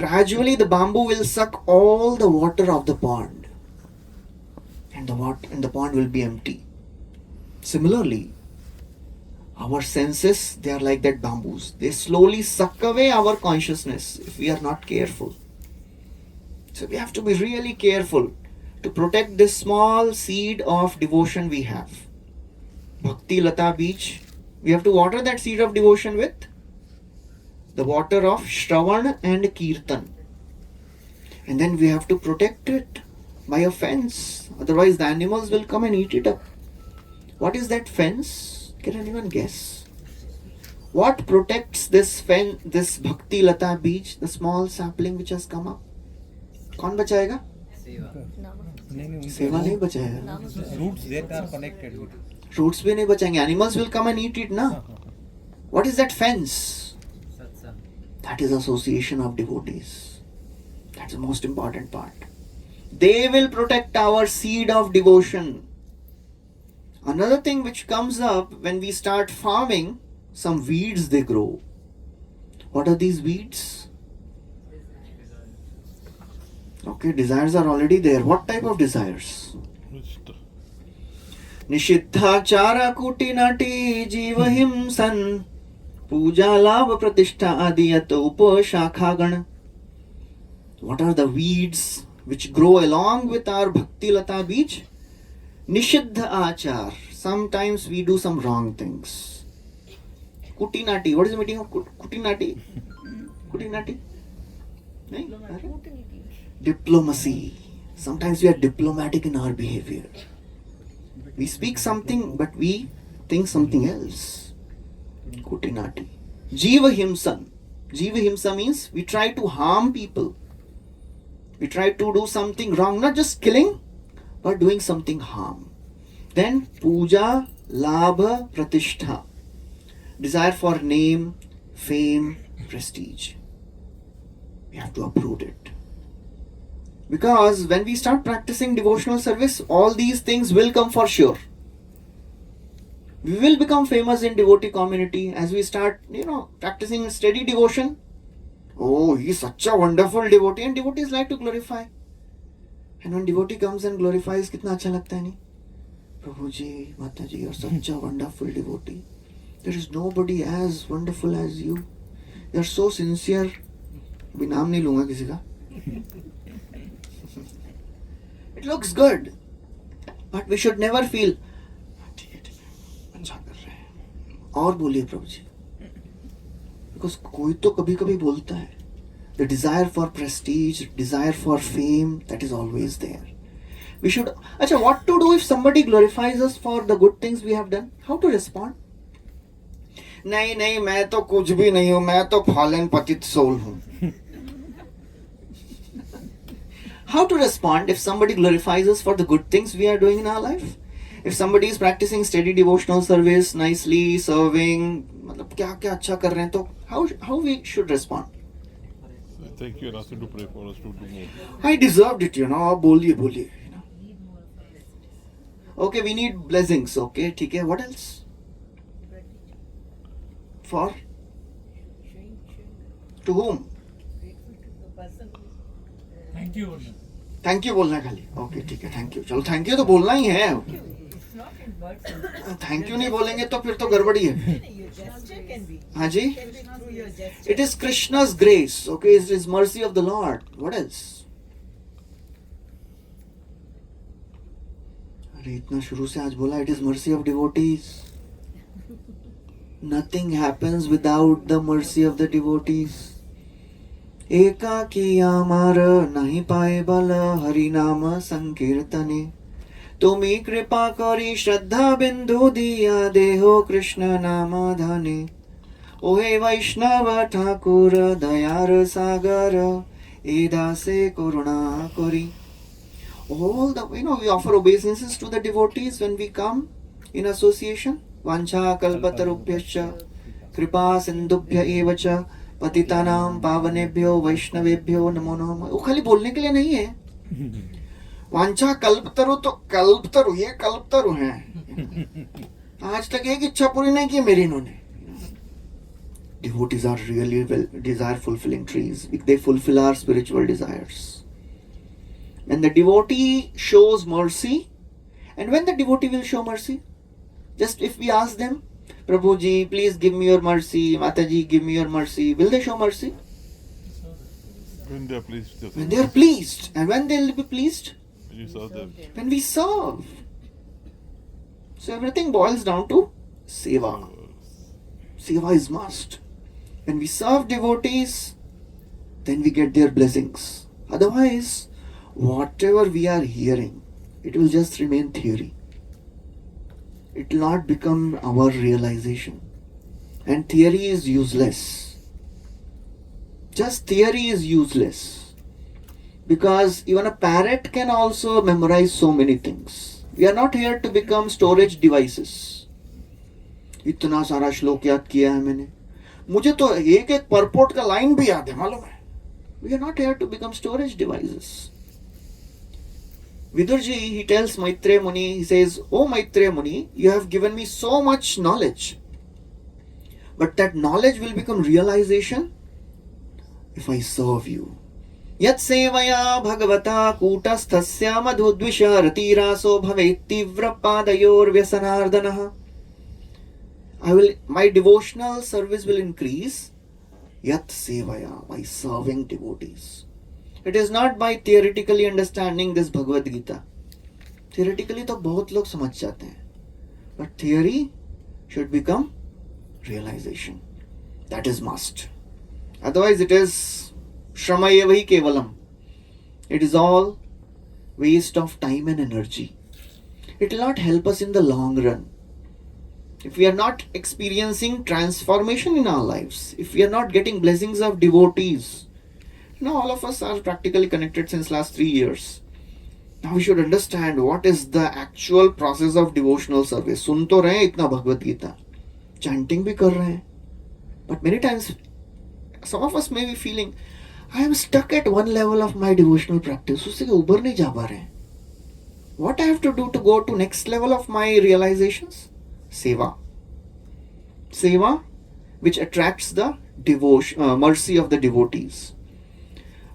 gradually the bamboo will suck all the water of the pond, and the pond will be empty. Similarly, our senses, they are like that bamboos. They slowly suck away our consciousness if we are not careful. So we have to be really careful to protect this small seed of devotion we have. Bhakti Lata Beach, we have to water that seed of devotion with the water of Shravan and Kirtan. And then we have to protect it by a fence. Otherwise the animals will come and eat it up. What is that fence? Can anyone guess? What protects this Bhakti Lata Beach, the small sapling which has come up? कौन बचाएगा? सेवा नहीं बचाएगा. Roots that are connected with. Roots भी नहीं बचाएंगे. Animals will come and eat it, na? What is that fence? Satsang. That is association of devotees. That's the most important part. They will protect our seed of devotion. Another thing which comes up when we start farming, some weeds they grow. What are these weeds? Okay, desires are already there. What type of desires? Nishiddhachara kuti nati jiva himsan puja labha pratishtha adiyat upashakhagan. What are the weeds which grow along with our Bhakti Lata Beach? Nishiddha achar. Sometimes we do some wrong things. Kutinati. What is the meaning of kutinati? Kutinati? Diplomacy. Sometimes we are diplomatic in our behavior. We speak something but we think something else. Kutinati. Jiva himsan. Jiva himsa means we try to harm people. We try to do something wrong, not just killing, but doing something harm. Then puja, labha, pratishtha. Desire for name, fame, prestige. We have to uproot it. Because when we start practicing devotional service, all these things will come for sure. We will become famous in devotee community as we start, practicing steady devotion. Oh, he is such a wonderful devotee, and devotees like to glorify. And when devotee comes and glorifies, कितना अच्छा लगता है नहीं? Prabhuji, Mataji, you are such a wonderful devotee. There is nobody as wonderful as you. You are so sincere. अभी नाम नहीं लूँगा किसी का. It looks good, but we should never feel अच्छा कर रहे हैं. और बोलिए प्रभु जी. Because कोई तो कभी कभी बोलता है. The desire for prestige, desire for fame, that is always there. We should. Achha, what to do if somebody glorifies us for the good things we have done? How to respond? नहीं नहीं, मैं तो कुछ भी नहीं हूँ, मैं तो fallen पतित soul हूँ. How to respond if somebody glorifies us for the good things we are doing in our life? If somebody is practicing steady devotional service, nicely serving, मतलब क्या क्या अच्छा कर रहे हैं, तो how we should respond? I think you're asking to pray for us to do more. I deserved it, आप बोलिए. Okay, we need blessings. Okay, ठीक है. What else? For? To whom? Thank you. Thank you बोलना है खाली. Okay ठीक है, thank you. चलो थैंक यू तो बोलना ही है. थैंक यू नहीं बोलेंगे तो फिर तो गड़बड़ी है. हाँ जी. It is Krishna's grace. Okay, it is mercy of the Lord. What else? अरे इतना शुरू से आज बोला. It is mercy of devotees. Nothing happens without the mercy of the devotees. एकाकी आमार नहीं पाए बल हरि नाम संकीर्तने तुम्ही कृपा करी श्रद्धा बिंदु दिया देहो कृष्ण नाम धने ओहे वैष्णव ठाकुर दयार सागर एदा से करुणा करी. All the we offer obeisances to the devotees when we come in association. Vancha kalpatarubhyascha kripa sindubhya evacha पतितानां पावनेभ्यो वैष्णवेभ्यो नमो नमः. वो खाली बोलने के लिए नहीं है. वांछा कल्पतरु तो कल्पतरु, ये कल्पतरु हैं. आज तक एक इच्छा पूरी नहीं की मेरी इन्होंने. Devotees are really desire fulfilling trees. They fulfill our spiritual desires. When the devotee shows mercy, and when the devotee will show mercy, just if we ask them, Prabhuji, please give me your mercy, Mataji, give me your mercy, will they show mercy? When they are pleased. When they are pleased. And when they will be pleased? When you serve them. When we serve. So everything boils down to seva. Seva is must. When we serve devotees, then we get their blessings. Otherwise, whatever we are hearing, it will just remain theory. It will not become our realization. And theory is useless. Just theory is useless. Because even a parrot can also memorize so many things. We are not here to become storage devices. इतना सारा श्लोक याद किया है मैंने, मुझे तो एक एक परपोर्ट का लाइन भी याद है, मालूम है. We are not here to become storage devices. Vidurji, he tells Maitreya Muni, he says, "Oh Maitreya Muni, you have given me so much knowledge. But that knowledge will become realization if I serve you. Yat sevaya bhagavata kutasthasya madhudvisha ratiraso bhavet tivra padayor vyasanardanaha." My devotional service will increase. Yat sevaya, by serving devotees. It is not by theoretically understanding this Bhagavad Gita. Theoretically तो बहुत लोग समझ जाते हैं. But theory should become realization. That is must. Otherwise it is shramayeva hi kevalam. It is all waste of time and energy. It will not help us in the long run. If we are not experiencing transformation in our lives, if we are not getting blessings of devotees, now all of us are practically connected since last 3 years. Now we should understand what is the actual process of devotional service. सुन तो रहे हैं इतना Bhagavad Gita, chanting भी कर रहे हैं, but many times some of us may be feeling, I am stuck at one level of my devotional practice. उससे ऊपर नहीं जा पा रहे हैं. What I have to do to go to next level of my realizations? Seva. Seva, which attracts the mercy of the devotees.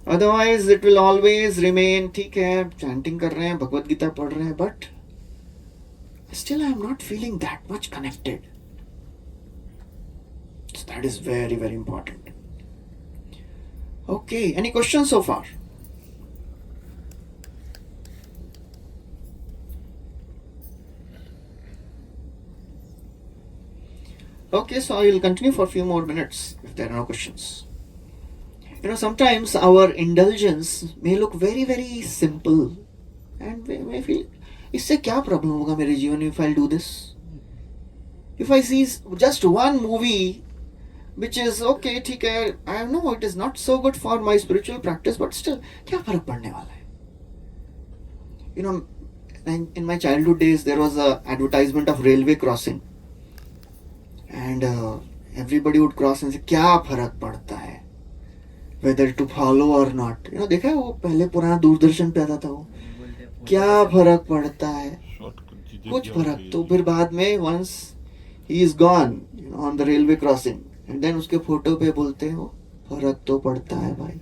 Otherwise, it will always remain, ठीक है, chanting कर रहे हैं, भगवत गीता पढ़ रहे हैं, but still I am not feeling that much connected. So that is very, very important. Okay, any questions so far? Okay, so I will continue for a few more minutes if there are no questions. Sometimes our indulgence may look very, very simple and we may feel, इससे क्या problem होगा मेरे जीवन में if I'll do this? If I see just one movie which is okay, ठीक है, I know it is not so good for my spiritual practice, but still, क्या फर्क पड़ने वाला है? In my childhood days, there was a advertisement of railway crossing. And everybody would cross and say, क्या फर्क पड़ता है? Whether to follow or not. देखा है वो पहले पुराना दूरदर्शन पे आता था वो, क्या फर्क पड़ता है? कुछ फर्क तो फिर बाद में once he is gone on the railway crossing and then उसके फोटो पे बोलते हैं वो फर्क तो पड़ता है भाई.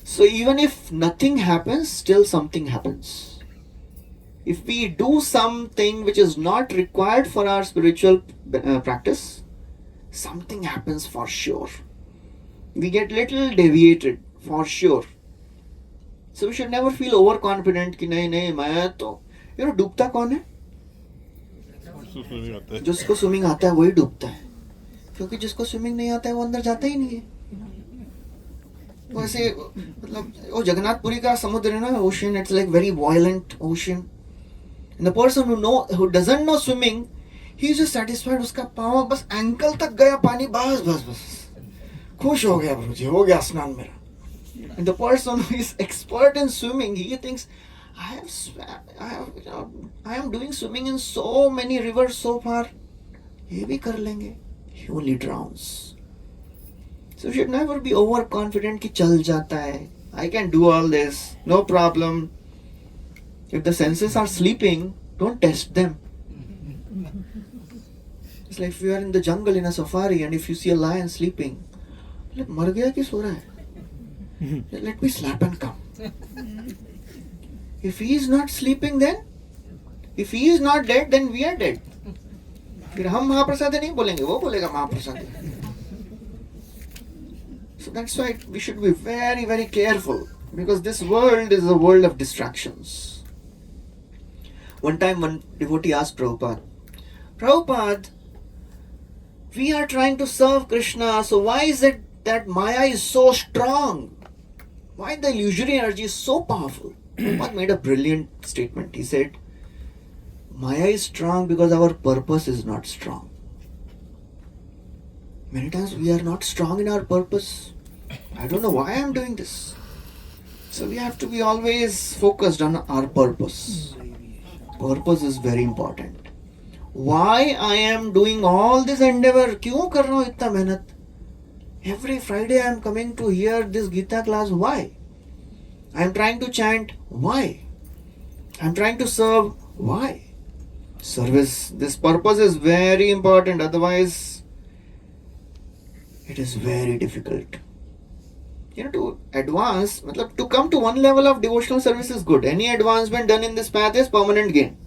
So even if nothing happens, still something happens. If we do something which is not required for our spiritual practice, something happens for sure. We get little deviated for sure. So we should never feel overconfident कि नहीं मैं तो डूबता कौन है? जिसको swimming आता है वही डूबता है, क्योंकि जिसको स्विमिंग नहीं आता है वो अंदर जाता ही नहीं है. वैसे मतलब वो जगन्नाथपुरी का समुद्र है ना, ocean, it's like very violent ocean. And the person who doesn't know swimming, he is just satisfied, उसका पाँव बस एंकल तक गया पानी, बस खुश हो गया, प्रभु जी हो गया स्नान मेरा. And the person who is expert in swimming, he thinks, I am doing swimming in so many rivers so far, ये भी कर लेंगे. He only drowns. So you should never be overconfident कि चल जाता है, I can do all this, no problem. If the senses are sleeping, don't test them. It's like if you are in the jungle in a safari and if you see a lion sleeping, like मर गया कि सो रहा है? Let me slap and come. If he is not sleeping, then if he is not dead, then we are dead. फिर हम महाप्रसाद नहीं बोलेंगे, वो बोलेगा महाप्रसाद. So that's why we should be very, very careful, because this world is a world of distractions. One time one devotee asked Prabhupada, Prabhupada, we are trying to serve Krishna, so why is it that Maya is so strong? Why the illusory energy is so powerful? Prabhupada made a brilliant statement. He said, Maya is strong because our purpose is not strong. Many times we are not strong in our purpose. I don't know why I am doing this. So we have to be always focused on our purpose. Purpose is very important. Why I am doing all this endeavor? क्यों कर रहा हूँ इतना मेहनत? Every Friday I am coming to hear this Gita class. Why? I am trying to chant. Why? I am trying to serve. Why? Service. This purpose is very important. Otherwise, it is very difficult. To advance, to come to one level of devotional service is good. Any advancement done in this path is permanent gain.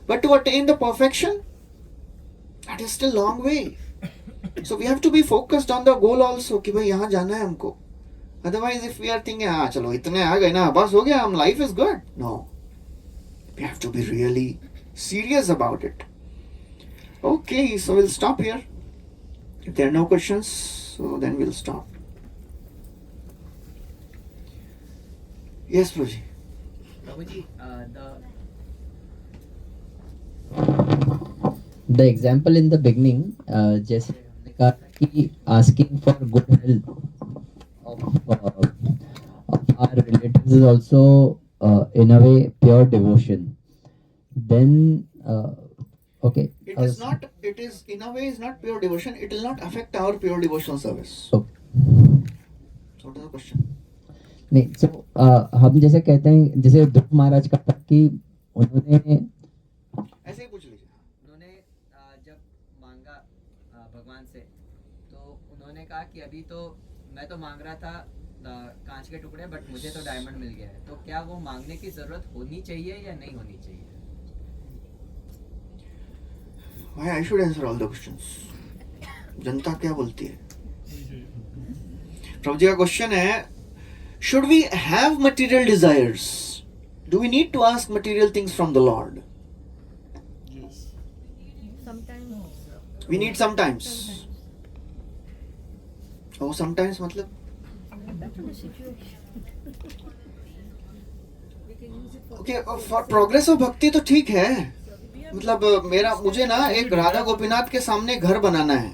But to attain the perfection, that is still long way. So we have to be focused on the goal also. कि भाई यहाँ जाना है हमको. Otherwise, if we are thinking, हाँ चलो इतने आ गए ना, बस हो गया, हम life is good. No. We have to be really serious about it. Okay, so we'll stop here. If there are no questions, so then we'll stop. Yes, Prabhuji. Prabhuji, the example in the beginning, जैसे हमने कहा कि asking for good health of our relatives is also in a way pure devotion. Then okay. It is not. It is in a way is not pure devotion. It will not affect our pure devotional service. Okay. So what is the question? नहीं, so हम जैसे कहते हैं, जैसे ध्रुव महाराज का था कि उन्होंने ऐसे ही पूछ लीजिए. उन्होंने जब मांगा भगवान से, तो उन्होंने कहा कि अभी तो मैं तो मांग रहा था कांच के टुकड़े, बट मुझे तो डायमंड मिल गया है. तो क्या वो मांगने की जरूरत होनी चाहिए या नहीं होनी चाहिए? Why I should answer all the questions? जनता क्या बोलती है? प्रभु जी का क्वेश्चन है, should we have material desires? Do we need to ask material things from the Lord? Yes. Sometimes. We need sometimes. Oh, sometimes मतलब? Okay, for progress of bhakti तो ठीक है. मतलब मुझे ना एक राधा गोपीनाथ के सामने घर बनाना है.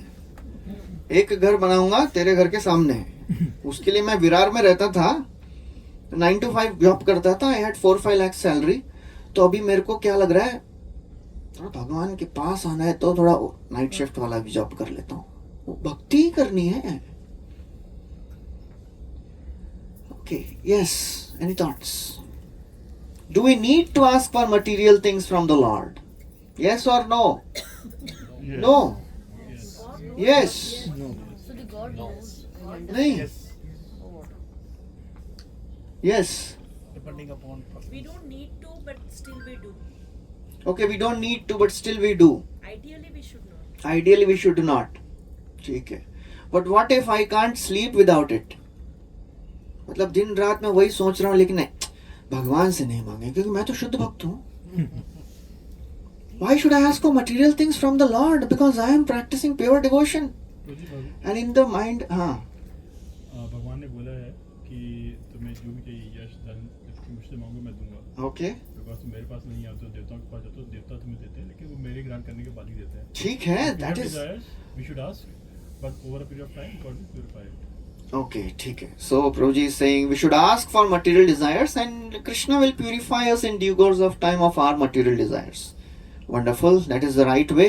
एक घर बनाऊंगा तेरे घर के सामने. उसके लिए मैं विरार में रहता था, 9 to 5 जॉब करता था. I had 4-5 lakh salary. तो अभी मेरे को क्या लग रहा है, थोड़ा भगवान के पास आना है तो थोड़ा नाइट शिफ्ट वाला भी जॉब कर लेता हूँ. वो भक्ति ही करनी है. Okay, yes, any thoughts? Do we need to ask for material things from the Lord? Yes or no? Yes. No. Yes. No. So the God knows. नहीं. Yes. Depending upon We don't need to, but still we do. Okay, we don't need to, but still we do. Ideally, we should not. Ideally, we should not. ठीक है. But what if I can't sleep without it? मतलब दिन रात मैं वही सोच रहा हूँ, लेकिन नहीं, भगवान से नहीं मांगे क्योंकि मैं तो शुद्ध भक्त हूँ. Why should I ask for material things from the Lord? Because I am practicing pure devotion. And in the mind, हाँ. भगवान ने बोला है कि तुम्हें जो भी चाहिए, यश, धन, इसकी मुझसे मांगो मैं दूंगा. Okay. बिकॉज मेरे पास नहीं है तो देवताओं के पास जाते हो, देवता तुम्हें देते हैं, लेकिन वो मेरे ग्रांट करने के बाद ही देते हैं. ठीक है. That is. We should ask, but over a period of time, God will purify it. Okay, ठीक है. So Prabhuji is saying we should ask for material desires, and Krishna will purify us in due course of time of our material desires. Wonderful. That is the right way.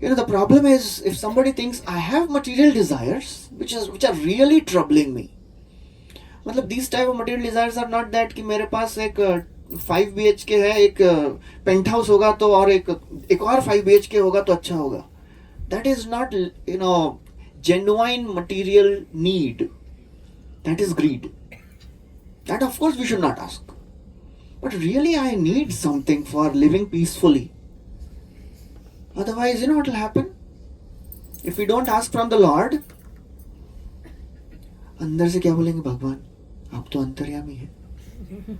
The problem is if somebody thinks I have material desires which are really troubling me. मतलब these type of material desires are not that कि मेरे पास एक 5 BHK है, एक paint house होगा तो और एक और 5 BHK होगा तो अच्छा होगा. That is not, genuine material need. That is greed. That of course we should not ask. But really I need something for living peacefully. Otherwise, what will happen? If we don't ask from the Lord, अंदर से क्या बोलेंगे? भगवान आप तो अंतर्यामी है,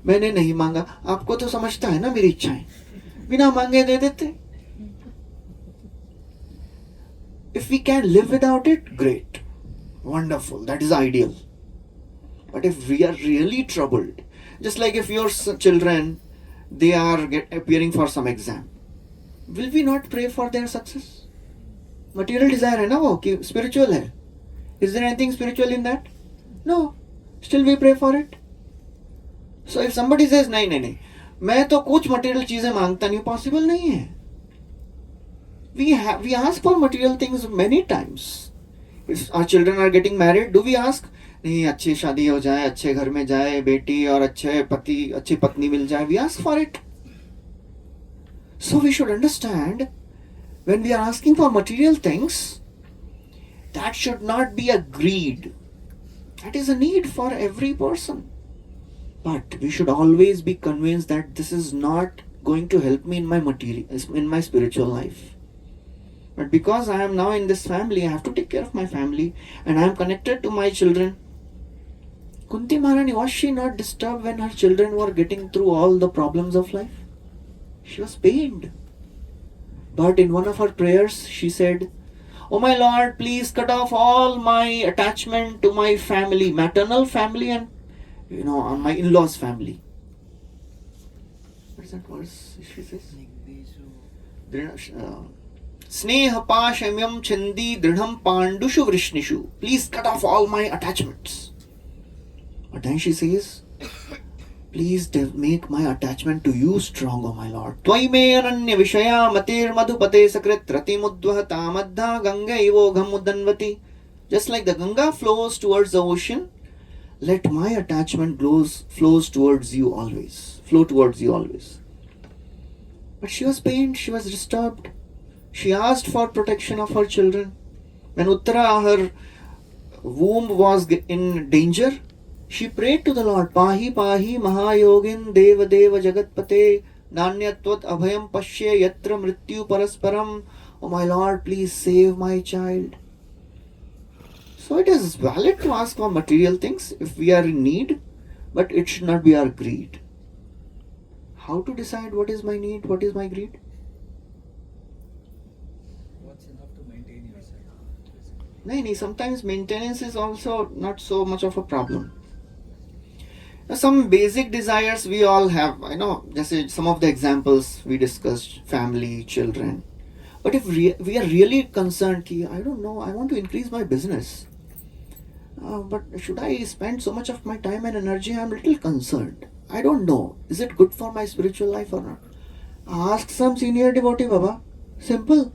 मैंने नहीं मांगा, आपको तो समझता है ना मेरी इच्छाएं, बिना मांगे दे देते. If we can live without it, great, wonderful, that is ideal. But if we are really troubled, just like if your children, they are appearing for some exam, will we not pray for their success? Material desire है ना वो, कि spiritual है. Is there anything spiritual in that? No. Still we pray for it. So if somebody says नहीं, मैं तो कुछ material चीजें मांगता नहीं, possible नहीं है. We ask for material things many times. If our children are getting married, do we ask? नहीं, अच्छी शादी हो जाए, अच्छे घर में जाए बेटी और अच्छे पति, अच्छी पत्नी मिल जाए. We ask for it. So we should understand, when we are asking for material things, that should not be a greed. That is a need for every person. But we should always be convinced that this is not going to help me in my spiritual life. But because I am now in this family, I have to take care of my family and I am connected to my children. Kunti Maharani, was she not disturbed when her children were getting through all the problems of life? She was pained. But in one of her prayers, she said, "Oh my Lord, please cut off all my attachment to my family, maternal family and on my in-laws family." What is that verse she says? Sneha pashamyam chandi dridham pandushu vrishnishu. Please cut off all my attachments. But then she says, please make my attachment to you strong, O my Lord. Tvai me ananya vishaya matir madhupate sakrit ratimudvah tamadha ganga ivogham udanvati. Just like the Ganga flows towards the ocean, let my attachment flows towards you always. Flow towards you always. But she was pained, she was disturbed. She asked for protection of her children. When Uttara, her womb was in danger, she prayed to the Lord, Pahi Pahi Mahayogin Deva Deva Jagatpate Nanyatvat Abhayam Pashya Yatra Mrityu Parasparam. Oh my Lord, please save my child. So it is valid to ask for material things if we are in need, but it should not be our greed. How to decide what is my need, what is my greed? What's enough to maintain yourself? No, sometimes maintenance is also not so much of a problem. Some basic desires we all have. I know, just some of the examples we discussed, family, children. But if we are really concerned, I don't know, I want to increase my business. But should I spend so much of my time and energy? I'm a little concerned. I don't know. Is it good for my spiritual life or not? Ask some senior devotee, Baba. Simple.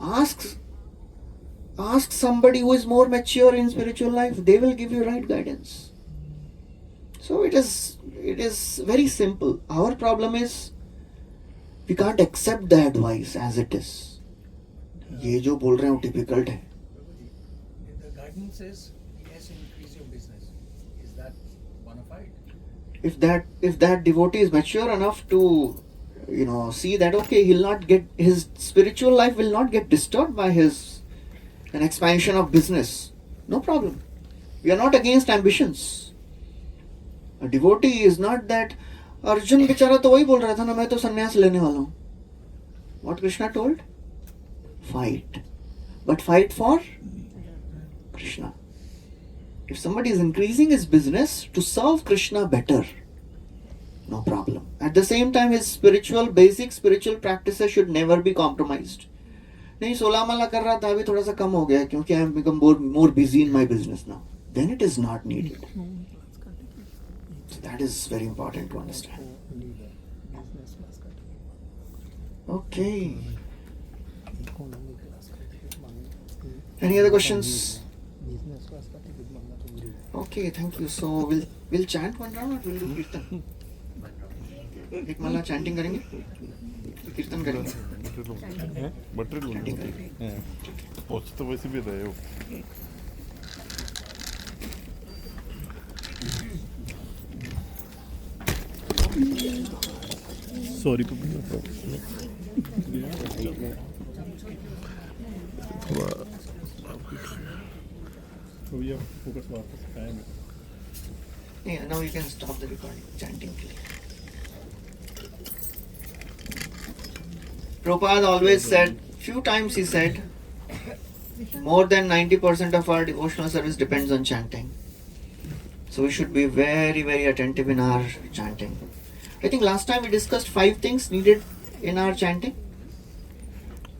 Ask somebody who is more mature in spiritual life. They will give you right guidance. So it is very simple. Our problem is we can't accept the advice as it is. ये जो बोल रहे हैं वो difficult है. If the guidance says yes, increase your business, is that bona fide? If that devotee is mature enough to see that okay, he'll not get, his spiritual life will not get disturbed by an expansion of business, no problem. We are not against ambitions. A devotee is not that Arjun बेचारा तो वही बोल रहा था ना, मैं तो संन्यास लेने वाला हूँ. What Krishna told? Fight. But fight for Krishna. If somebody is increasing his business to serve Krishna better, no problem. At the same time, his basic spiritual practices should never be compromised. नहीं, 16 माला कर रहा था, अभी थोड़ा सा कम हो गया क्योंकि I have become more busy in my business now. Then it is not needed. So that is very important to understand. Okay. Any other questions? Okay, thank you. So we'll chant one round or we'll do kirtan? एक मल्ला chanting करेंगे, कीर्तन करेंगे. Material पहुंच तो वैसे भी रहे हो. सॉरी फोकस वापस आया मैं. Yeah, now you can stop the recording. Chanting. Prabhupada always said, few times he said, more than 90% of our devotional service depends on chanting. So we should be very, very attentive in our chanting. I think last time we discussed 5 things needed in our chanting.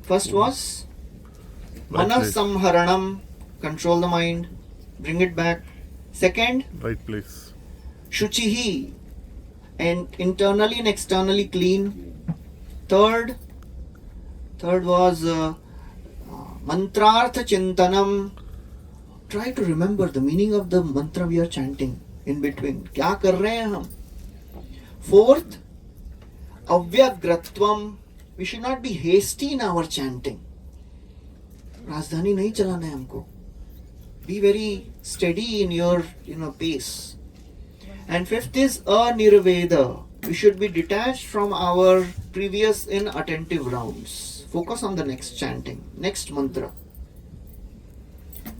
First was Manasamharanam, control the mind, bring it back. Second, Right place. Shuchihi, and internally and externally clean. Third was Mantrartha Chintanam. Try to remember the meaning of the mantra we are chanting in between. क्या कर रहे हैं हम? Fourth, Avyagratvam. We should not be hasty in our chanting. राजधानी नहीं चलाना है हमको. Be very steady in your pace. And fifth is Anirveda. We should be detached from our previous inattentive rounds. Focus on the next chanting, next mantra.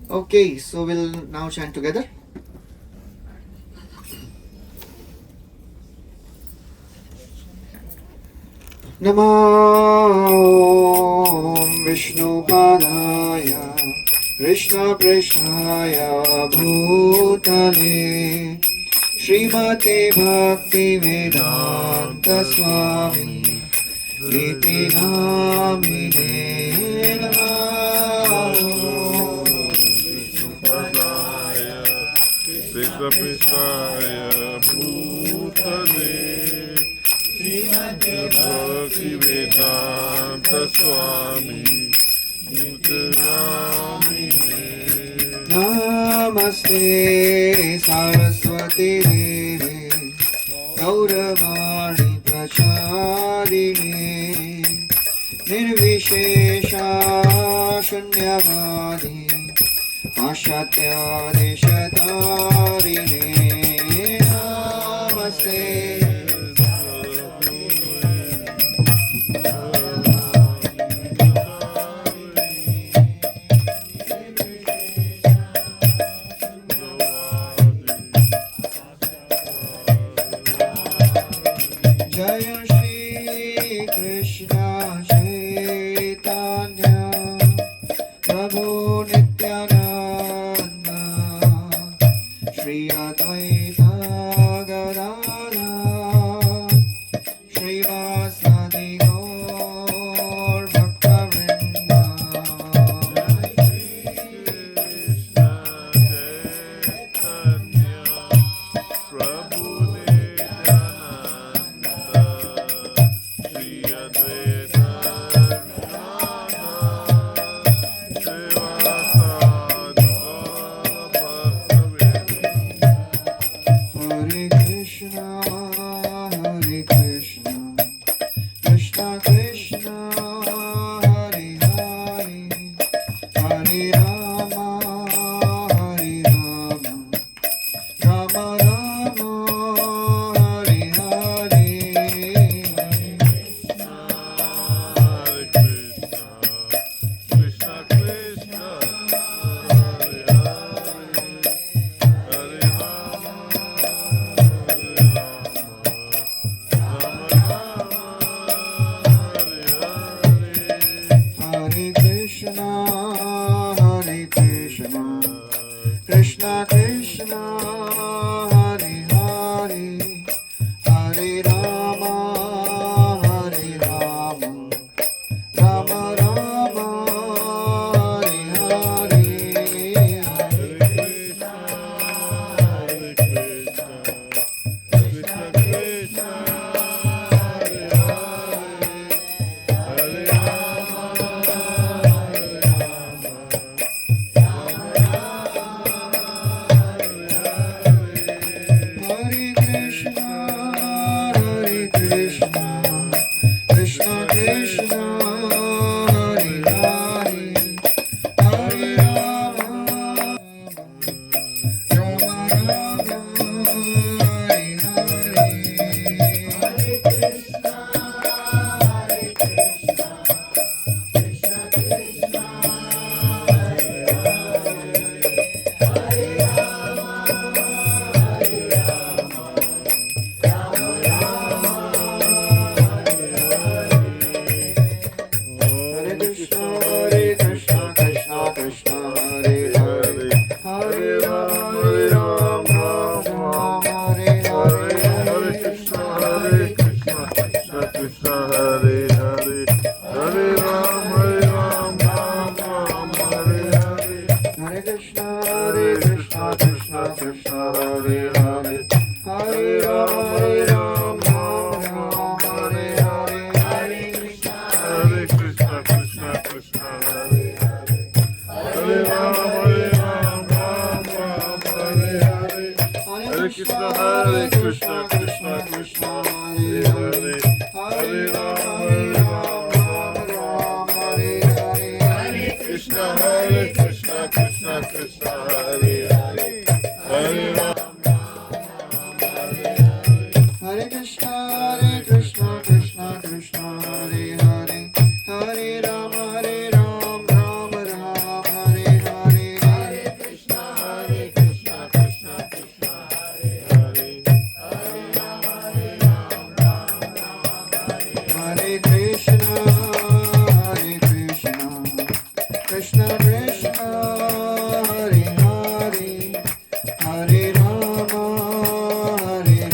Okay, so we'll now chant together. Namo Vishnupadaya Krishna Krishnaya Bhutale Srimate Bhakti Vedanta Swami Iti Namine Krishna Krishna Bhutale Bhakti Vedanta Swami Namaste Saraswati Devi Gauravani Prachadine Nirvishesha Shunyavadi Pashatya Deshatarine Namaste Jaya Shri Krishna Chaitanya Prabhu Nityananda Shri Advaita Gadadhara Shri Vasadi Gaur Bhakta-vrinda. Hare Krishna, Krishna Krishna, Hare Hare, Hare Rama, Rama Rama, Hare Hare. Krishna Krishna Hare Hare Krishna, Hare Hare, Hare Rama, Rama Rama, Hare Hare. Hare Krishna, Hare Krishna, Krishna Krishna, Hare Hare, Hare Rama, Hare Rama, Rama Rama, Hare Krishna, Krishna Krishna, Hare Hare, Hare Rama, Rama Hare Hare, Hare Krishna, Krishna Krishna, Hare Hare, Hare Ram, Ram Hare Hare. Hare Krishna, Krishna Krishna, Hare Hare, Hare Rama, Rama Hare Hare, Hare Krishna, Hare Krishna, Krishna Krishna, Hare Hare, Hare Ram, Ram Hare Hare. Hare Krishna, Krishna Krishna, Hare Hare, Hare Ram, Ram Hare Hare. Hare Krishna, Krishna Krishna, Hare Hare, Hare Ram. Hare Krishna, Krishna Krishna, Hare Hare, Hare Rama, Ram Hare Hare, Hare Krishna, Krishna Krishna, Hare Hare, Hare Rama, Hare Krishna, Krishna Krishna, Hare Hare, Hare Rama, Hare Rama, Rama Rama, Hare Hare, Hare Krishna, Krishna Krishna, Hare Hare, Hare Rama, Hare Rama, Rama Hare Krishna, Krishna Krishna, Hare Hare, Hare Rama, Hare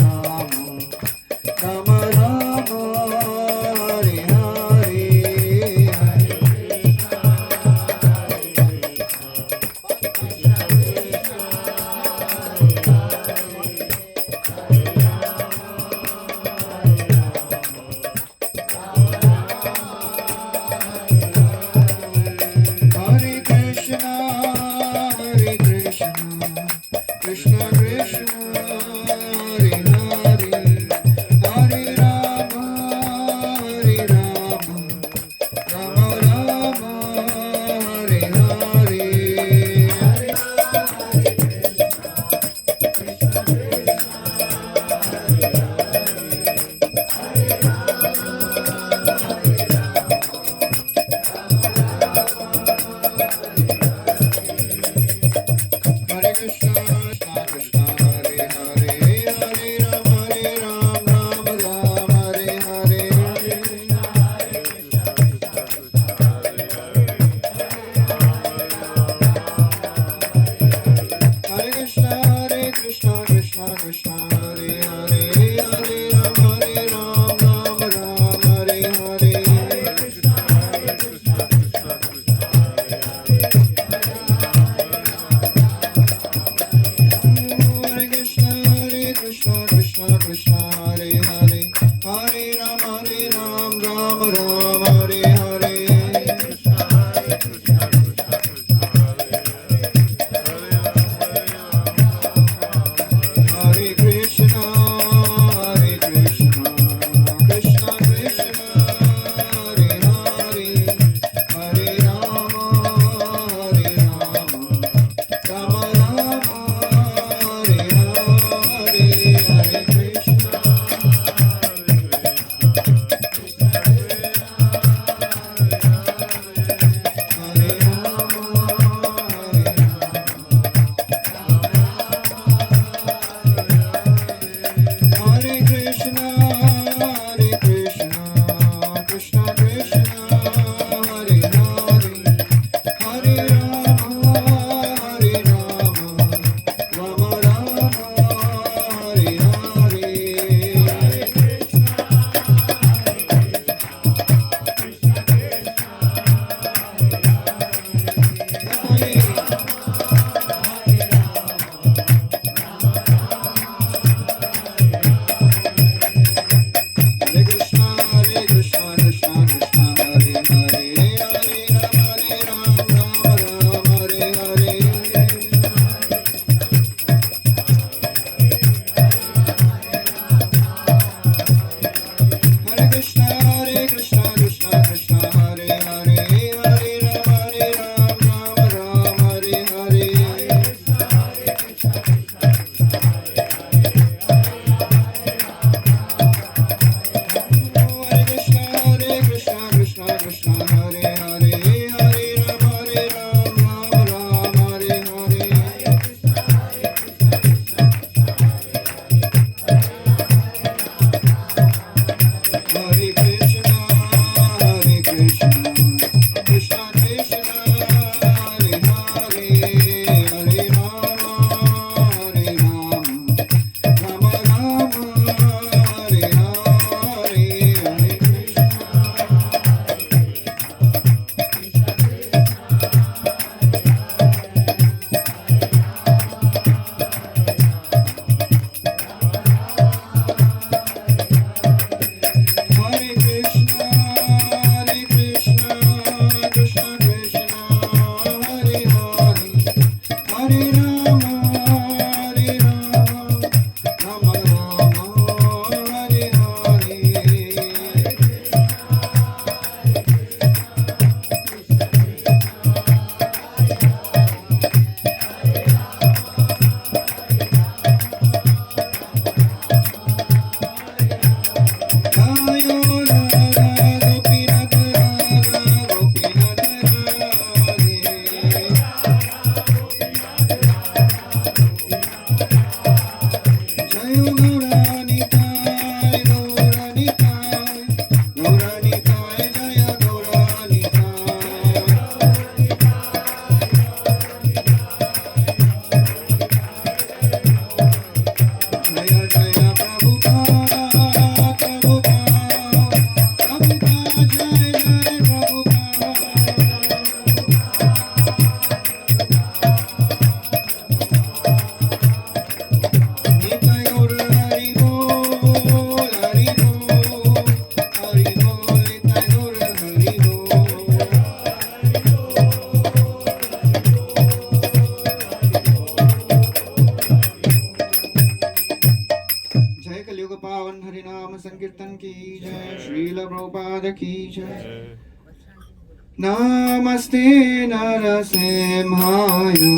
Rama, Rama Rama, Hare Hare, Hare Krishna, Krishna Krishna, Hare Hare, Hare Hare Krishna, Krishna Hare Hare, Hare Rama, Ram Hare Hare, Hare Krishna, Krishna Hare Krishna, Krishna Krishna, Hare Hare, Hare Rama, Ram Hare Hare, Hare Krishna, Krishna Hare Krishna, Krishna Krishna, Hare Hare, Hare Rama, Ram Hare Hare, Hare Krishna, Krishna Krishna, Hare Hare, Hare Rama, Rama Rama, Hare Hare, Hare Krishna, Krishna jai. Namaste Narasimhaya.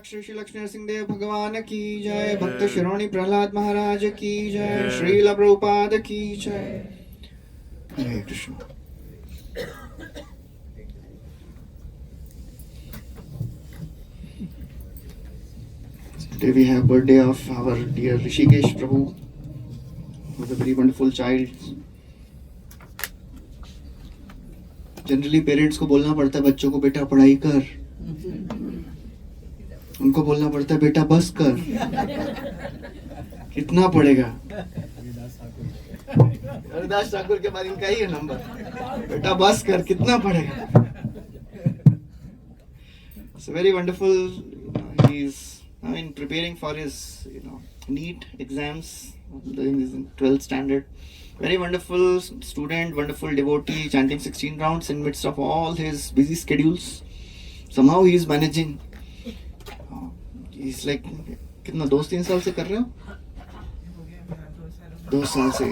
Shri Shri Lakshmi Narsingh Dev भगवान की जय. भक्त शिरोमणि प्रहलाद महाराज की जय. श्रील प्रभुपाद की जय. हरे Krishna. Today we have birthday of our dear Rishikesh Prabhu, who was a very wonderful child. Generally parents को बोलना पड़ता है बच्चों को बेटा पढ़ाई कर, उनको बोलना पड़ता है बेटा बस कर. कितना पढ़ेगा? हरिदास ठाकुर के बाद इनका ही है नंबर, बेटा बस कर, कितना पढ़ेगा? It's very wonderful. He's preparing for his NEET exams. He's in 12th standard. Very wonderful student, wonderful devotee, chanting 16 rounds in midst of all his busy schedules. Somehow he is managing. He's like, कितना 2-3 साल से कर रहे हो? 2 साल से.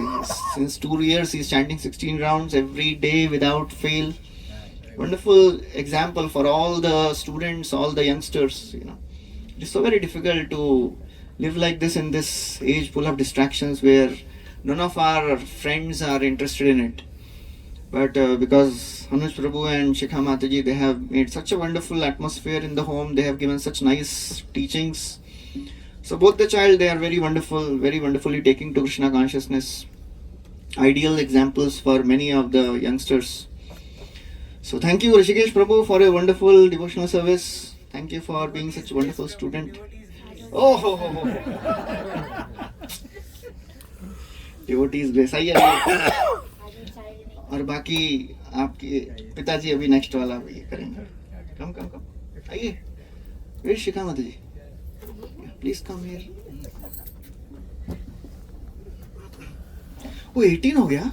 Since 2 years he's chanting 16 rounds every day without fail. Wonderful example for all the students, all the youngsters. It is so very difficult to live like this in this age full of distractions where none of our friends are interested in it. But because Hanush Prabhu and Shikha Mataji, they have made such a wonderful atmosphere in the home. They have given such nice teachings. So both the child, they are very wonderful, very wonderfully taking to Krishna consciousness. Ideal examples for many of the youngsters. So thank you, Rishikesh Prabhu, for a wonderful devotional service. Thank you for being such a wonderful student. Oh, ho, ho, ho. Devotees grace. आइए और बाकी आपके पिताजी अभी next वाला ये करेंगे. कम कम कम आइए. वेर शिखा माता जी, प्लीज कम हियर. वो 18 हो गया.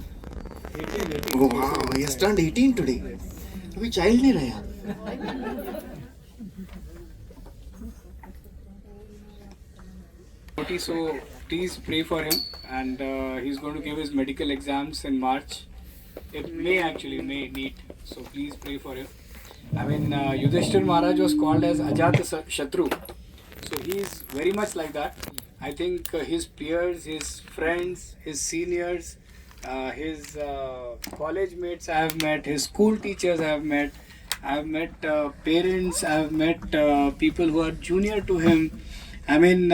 Oh wow, he has turned 18 today. अभी चाइल्ड नहीं रहा. So please pray for him, and he's going to give his medical exams in March. It may need. So please pray for him. I mean, Yudhishthir Maharaj was called as Ajata Shatru. So he is very much like that. I think his peers, his friends, his seniors, his college mates I have met, his school teachers I have met. I have met parents, I have met people who are junior to him. I mean,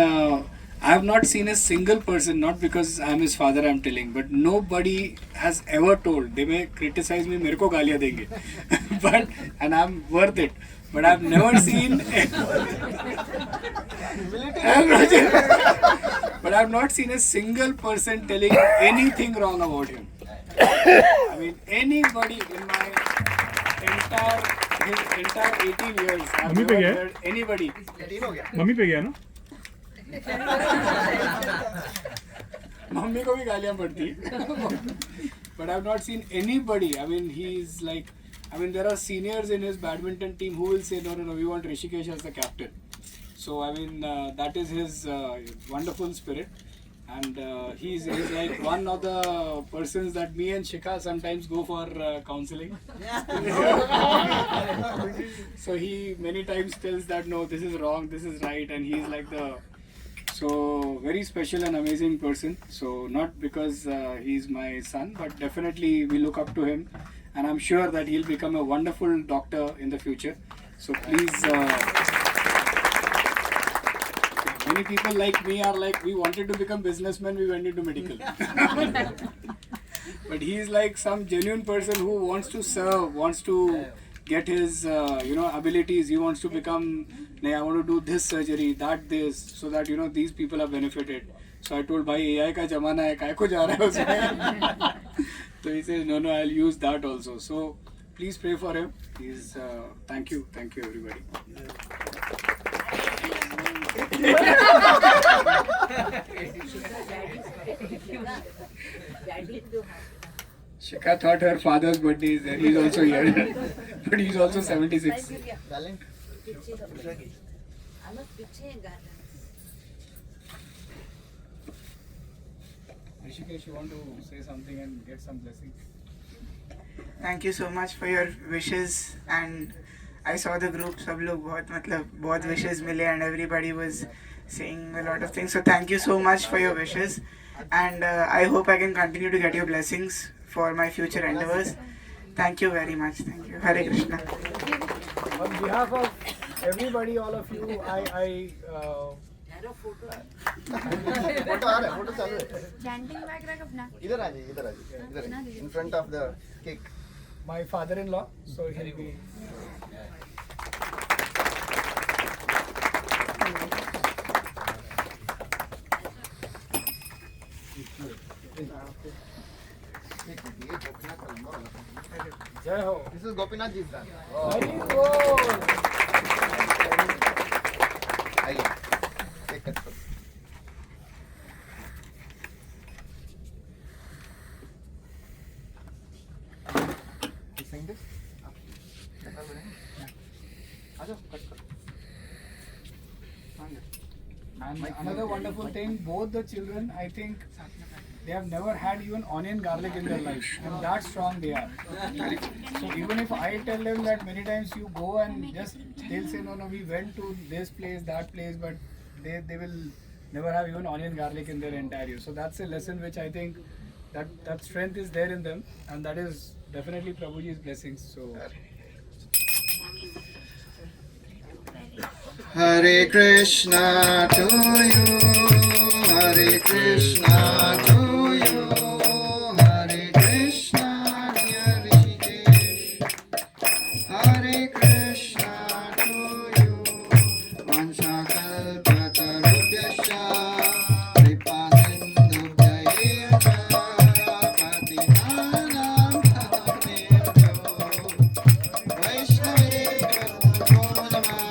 I have not seen a single person, not because I am his father I am telling, but nobody has ever told. They may criticize me, मेरे को गालियाँ देंगे, but and I am worth it. But I have never seen. But I have not seen a single person telling anything wrong about him. I mean, anybody in my his entire 18 years, I have never heard anybody. Mummy पे गया ना. Mummy को भी गालियाँ पड़ती. But I have not seen anybody. I mean, he's like, I mean, there are seniors in his badminton team who will say, no, we want Rishikesh as the captain. So, I mean, that is his wonderful spirit. And he's like one of the persons that me and Shikha sometimes go for counseling. So he many times tells that, no, this is wrong, this is right. And he's like so very special and amazing person. So not because he's my son, but definitely we look up to him. And I'm sure that he'll become a wonderful doctor in the future. So please, many people like me are like, we wanted to become businessmen, we went into medical. But he is like some genuine person who wants to serve, wants to get his abilities. He wants to become, I want to do this surgery, this, so that these people are benefited. So I told, bhai, AI ka jamana hai, kai ko ja raha hai usme? So he says, no, I'll use that also. So please pray for him. He's thank you everybody. Shikha thought her father's birthday is there. He's also here. But he's also 76. Rishikesh, you want to say something and get some blessings? Thank you so much for your wishes, and I saw the group, सब लोग बहुत wishes मिले, and everybody was saying a lot of things. So thank you so much for your wishes, and I hope I can continue to get your blessings for my future endeavors. Thank you very much. Thank you. Hare Krishna. On behalf of everybody, all of you, I photo आ रहा है, photo चालू है. Chanting bag रख अपना. इधर आ जाइए, इधर in front of the cake. My father-in-law, so he'll be. Jai Ho. This is Gopinath ji's done. Very good. आइए, एक कट करो. And another wonderful thing, both the children, I think, they have never had even onion garlic in their life, and that strong they are. So even if I tell them that many times you go and just, they'll say, no, we went to this place, that place, but they will never have even onion garlic in their entire year. So that's a lesson which I think that strength is there in them, and that is definitely Prabhuji's blessings. So. Hare Krishna to you, Hare Krishna to you, Hare Krishna dear Rishikesh, Hare Krishna to you, Vansha Kalpatarubhyascha, Kripa Sindhubhyayecha, Patitanam Pavanebhyo, Vaishnavebhyo Namo Namah.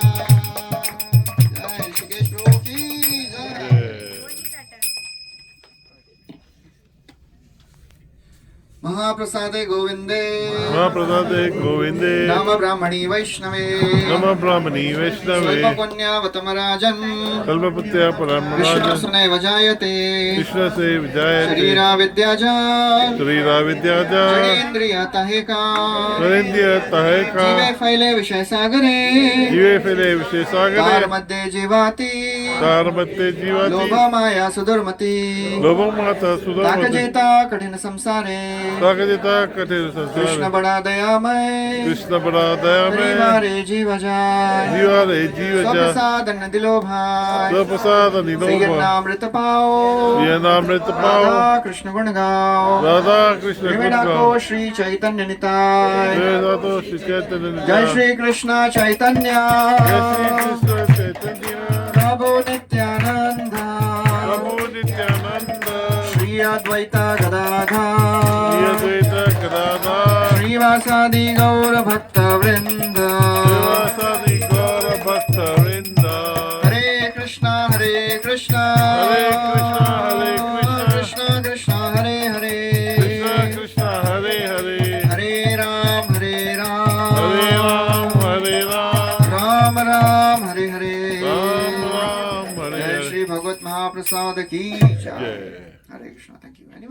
Jai Rishikesh Prabhu ki jai. महाप्रसादे गोविंदे महाप्रसादे गोविंदे नाम ब्राह्मणी वैष्णवे नम ब्राह्मणी वैष्णवे स्वल्पपुण्यवतमराजन् कल्पपुत्य परमराजन् विष्णुसुनैव जायते कृष्ण से विजायते शरीराविद्याजान् शरीराविद्याजान् जडेन्द्रियतहेका नरेन्द्रियतहेका जीवे फैले विषय सागरे जीवे फैले विषय सागरे तार मध्ये जीवाति तारमत्ते जीवाति लोभ माया सुदुर्मति लोभमाता सुधामति ताकजेता कठिन संसारे ताकजिता कठिन कृष्ण संसार बड़ा दयामय कृष्ण बड़ा दयामय हरे जीव जाय जीवा रे जीव जा स्वप्रसादन दिलो भाई स्वप्रसाद निलोभ श्रीयन्नामृत पाओ यनामृत पाओ राधा कृष्ण गुण गाओ राधा कृष्ण त्रिवेणा गुण को श्री चैतन्य निताय गाओ तो श्री चैतन्य जय श्री कृष्ण चैतन्य जय श्री कृष्ण चैतन्य प्रभु नित्यानंद प्रभु नित्यानंद श्री अद्वैत गदाधर अद्वैत गदाधर श्रीवासादि गौर भक्त वृंद श्रीवासादि गौर भक्त वृंद हरे कृष्णा हरे कृष्णा कृष्ण कृष्ण हरे हरे कृष्ण कृष्ण हरे हरे हरे राम हरे राम राम राम हरे हरे राम राम हरे जय हरे श्री भगवत महाप्रसाद की जय जय। हरे कृष्णा थैंक यू।